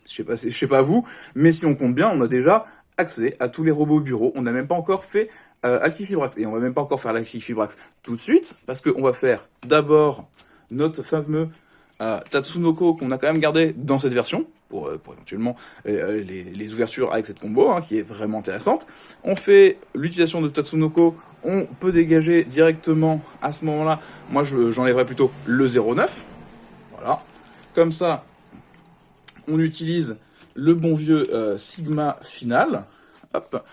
je sais pas vous, mais si on compte bien, on a déjà accès à tous les robots bureaux. On n'a même pas encore fait Alkifibrax. Et on va même pas encore faire l'Alkifibrax tout de suite, parce qu'on va faire d'abord notre fameux Tatsunoko qu'on a quand même gardé dans cette version, pour éventuellement les ouvertures avec cette combo, hein, qui est vraiment intéressante. On fait l'utilisation de Tatsunoko, on peut dégager directement à ce moment-là, moi j'enlèverais plutôt le 0,9, voilà. Comme ça, on utilise le bon vieux Sigma final, hop,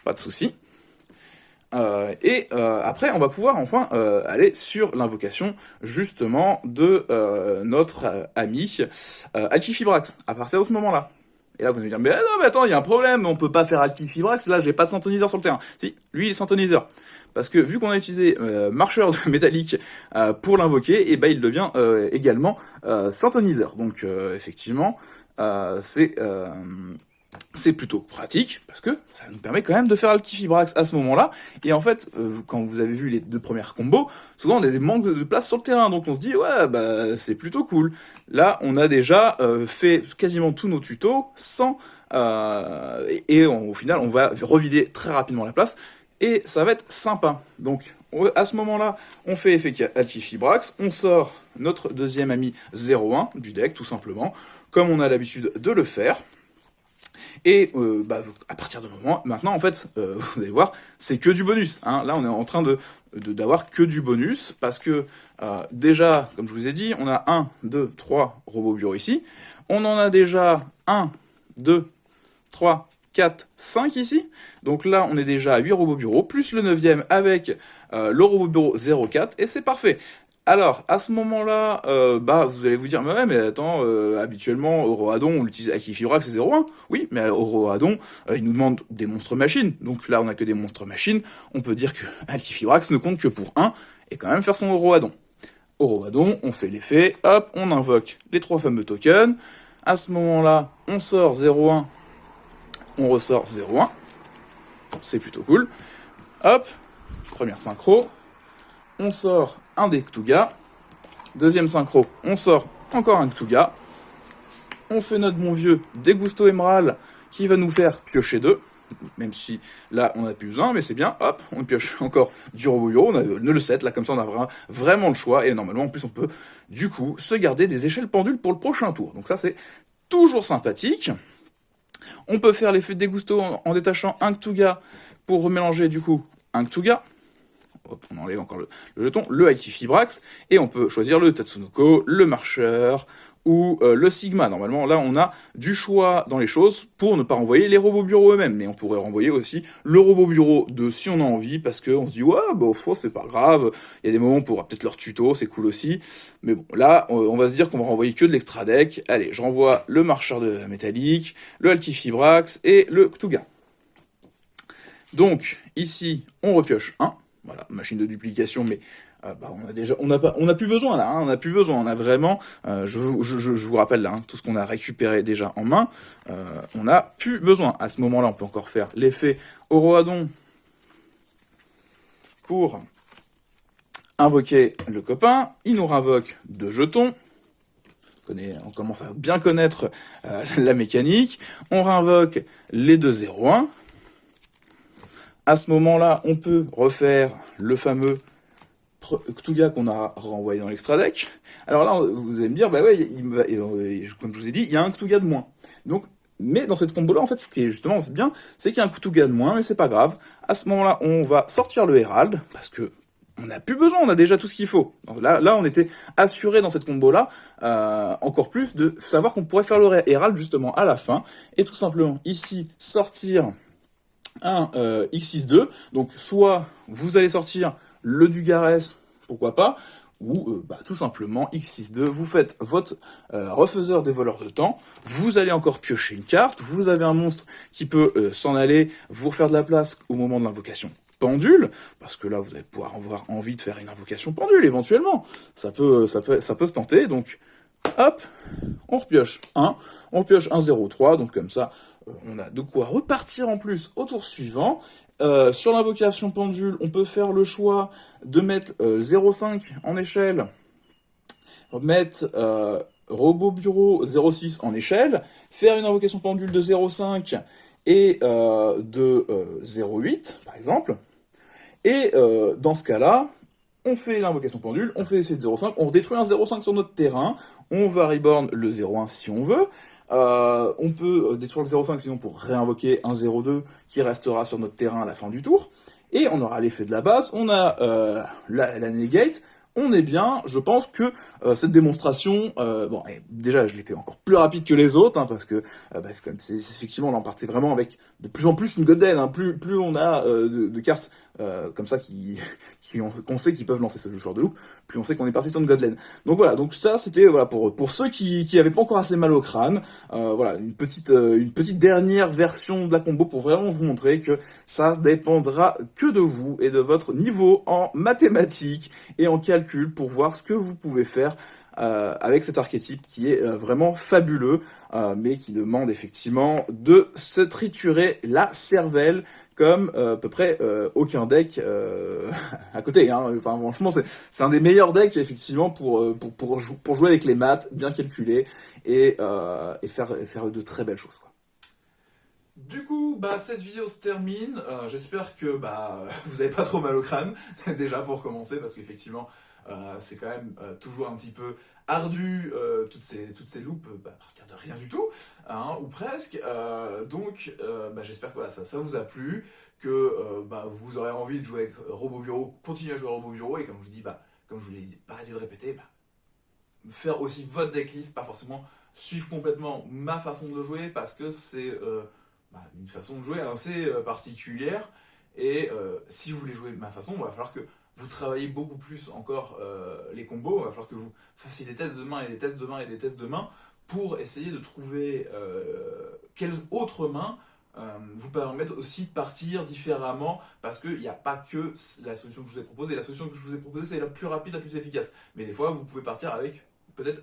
pas de souci. Après, on va pouvoir enfin aller sur l'invocation justement de notre ami Alkifibrax, à partir de ce moment-là. Et là, vous allez me dire, mais non, mais attends, il y a un problème, on peut pas faire Alkifibrax, là, j'ai pas de synthoniseur sur le terrain. Si, lui, il est synthoniseur. Parce que vu qu'on a utilisé marcheur métallique pour l'invoquer, et ben il devient également synthoniseur. Donc effectivement, c'est plutôt pratique, parce que ça nous permet quand même de faire Alkifibrax à ce moment-là. Et en fait, quand vous avez vu les deux premières combos, souvent on a des manques de place sur le terrain, donc on se dit, ouais, bah c'est plutôt cool. Là, on a déjà fait quasiment tous nos tutos sans... au final, on va revider très rapidement la place, et ça va être sympa. Donc, à ce moment-là, on fait effet Alkifibrax, on sort notre deuxième ami 0-1 du deck, tout simplement, comme on a l'habitude de le faire. Et à partir de maintenant, en fait, vous allez voir, c'est que du bonus. Hein. Là, on est en train d'avoir que du bonus, parce que déjà, comme je vous ai dit, on a 1, 2, 3 robots bureaux ici. On en a déjà 1, 2, 3, 4, 5 ici. Donc là, on est déjà à 8 robots bureaux, plus le 9e avec le robot bureau 0,4, et c'est parfait. Alors, à ce moment-là, vous allez vous dire, mais ouais, mais attends, habituellement, Orohadon, on l'utilise avec Alkifibrax, c'est 0,1. Oui, mais Orohadon, il nous demande des monstres machines. Donc là, on n'a que des monstres machines. On peut dire que Alkifibrax ne compte que pour 1, et quand même faire son Orohadon. Orohadon, on fait l'effet, hop, on invoque les 3 fameux tokens. À ce moment-là, on sort 0,1, on ressort 0,1. C'est plutôt cool. Hop, première synchro. On sort un des Ktuga. Deuxième synchro, on sort encore un Ktuga. On fait notre bon vieux Degusto Emerald qui va nous faire piocher 2. Même si là on n'a plus besoin, mais c'est bien. Hop, on pioche encore du robot bureau. On a le 7, là comme ça on a vraiment le choix. Et normalement en plus on peut du coup se garder des échelles pendules pour le prochain tour. Donc ça c'est toujours sympathique. On peut faire l'effet Degusto en détachant un Ktuga pour remélanger du coup un Ktuga. Hop, on enlève encore le jeton, le Alkifibrax, et on peut choisir le Tatsunoko, le marcheur, ou le Sigma. Normalement, là, on a du choix dans les choses pour ne pas renvoyer les robots bureaux eux-mêmes, mais on pourrait renvoyer aussi le robot bureau 2 si on a envie, parce qu'on se dit, ouais, c'est pas grave, il y a des moments où on pourra peut-être leur tuto, c'est cool aussi, mais bon, là, on va se dire qu'on va renvoyer que de l'extra deck. Allez, je renvoie le marcheur de métallique, le Alkifibrax et le Ktuga. Donc, ici, on repioche 1. Voilà, machine de duplication, mais on a plus besoin là, hein, on a plus besoin, on a vraiment, je vous rappelle là, hein, tout ce qu'on a récupéré déjà en main, on a plus besoin. À ce moment-là, on peut encore faire l'effet Oroadon pour invoquer le copain. Il nous invoque 2 jetons. On commence à bien connaître la mécanique. On réinvoque les 2 0-1. À ce moment-là, on peut refaire le fameux Cthulhu qu'on a renvoyé dans l'extra deck. Alors là, vous allez me dire, bah ouais, comme je vous ai dit, il y a un Cthulhu de moins. Donc, mais dans cette combo-là, en fait, ce qui est justement bien, c'est qu'il y a un Cthulhu de moins, mais c'est pas grave. À ce moment-là, on va sortir le Herald, parce que on n'a plus besoin, on a déjà tout ce qu'il faut. Donc là, on était assuré dans cette combo-là, encore plus de savoir qu'on pourrait faire le Herald justement à la fin, et tout simplement ici sortir un X6-2, donc soit vous allez sortir le Dugarès, pourquoi pas, ou tout simplement X6-2, vous faites votre refaiseur des voleurs de temps, vous allez encore piocher une carte, vous avez un monstre qui peut s'en aller, vous refaire de la place au moment de l'invocation pendule, parce que là vous allez pouvoir avoir envie de faire une invocation pendule éventuellement, ça peut se tenter, donc hop, on repioche 1, on pioche un 0-3, donc comme ça, on a de quoi repartir en plus au tour suivant. Sur l'invocation pendule, on peut faire le choix de mettre 0,5 en échelle, mettre robot bureau 0,6 en échelle, faire une invocation pendule de 0,5 et de 0,8 par exemple. Et dans ce cas-là, on fait l'invocation pendule, on fait l'effet de 0,5, on détruit un 0,5 sur notre terrain, on va reborn le 0,1 si on veut, on peut détruire le 0,5 sinon pour réinvoquer un 0,2 qui restera sur notre terrain à la fin du tour, et on aura l'effet de la base, on a la negate, on est bien, je pense que cette démonstration, déjà je l'ai fait encore plus rapide que les autres, hein, parce que effectivement là on partait vraiment avec de plus en plus une godden, hein, plus on a de cartes comme ça qu'on sait qu'ils peuvent lancer ce joueur de loup, plus on sait qu'on est parti sur une godlen. Donc voilà, donc ça c'était voilà pour ceux qui avaient pas encore assez mal au crâne, voilà une petite dernière version de la combo pour vraiment vous montrer que ça dépendra que de vous et de votre niveau en mathématiques et en calcul pour voir ce que vous pouvez faire avec cet archétype qui est vraiment fabuleux, mais qui demande effectivement de se triturer la cervelle comme à peu près aucun deck à côté. Hein. Enfin, franchement, c'est un des meilleurs decks effectivement pour jouer avec les maths, bien calculés et faire de très belles choses, quoi. Du coup, cette vidéo se termine. J'espère que vous n'avez pas trop mal au crâne, déjà pour commencer, parce qu'effectivement, c'est quand même toujours un petit peu ardu, toutes ces loupes, à partir de rien du tout, hein, ou presque. Donc, j'espère que voilà, ça vous a plu, que vous aurez envie de jouer avec Robo Bureau, continuer à jouer à Robo Bureau, et comme je vous dis, comme je vous l'ai pas arrêté de répéter, faire aussi votre decklist, pas forcément suivre complètement ma façon de jouer, parce que c'est une façon de jouer assez particulière, et si vous voulez jouer de ma façon, il va falloir que vous travaillez beaucoup plus encore les combos, il va falloir que vous fassiez des tests de main et des tests de main et des tests de main pour essayer de trouver quelles autres mains vous permettent aussi de partir différemment, parce qu'il n'y a pas que la solution que je vous ai proposée. La solution que je vous ai proposée, c'est la plus rapide, la plus efficace. Mais des fois, vous pouvez partir avec peut-être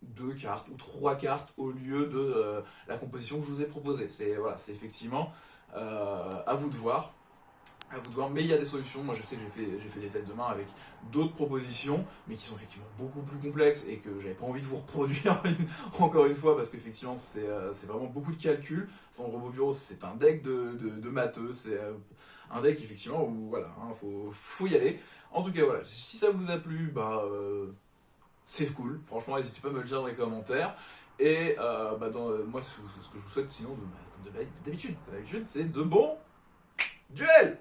2 cartes ou 3 cartes au lieu de la composition que je vous ai proposée. C'est voilà, effectivement à vous de voir. Mais il y a des solutions. Moi je sais que j'ai fait des tests de main avec d'autres propositions, mais qui sont effectivement beaucoup plus complexes et que j'avais pas envie de vous reproduire encore une fois, parce qu'effectivement c'est vraiment beaucoup de calculs. Son robot bureau, c'est un deck de matheux, c'est un deck effectivement où voilà, hein, faut y aller. En tout cas voilà, si ça vous a plu, c'est cool, franchement n'hésitez pas à me le dire dans les commentaires. Et moi ce que je vous souhaite sinon, comme d'habitude, c'est de bons duels.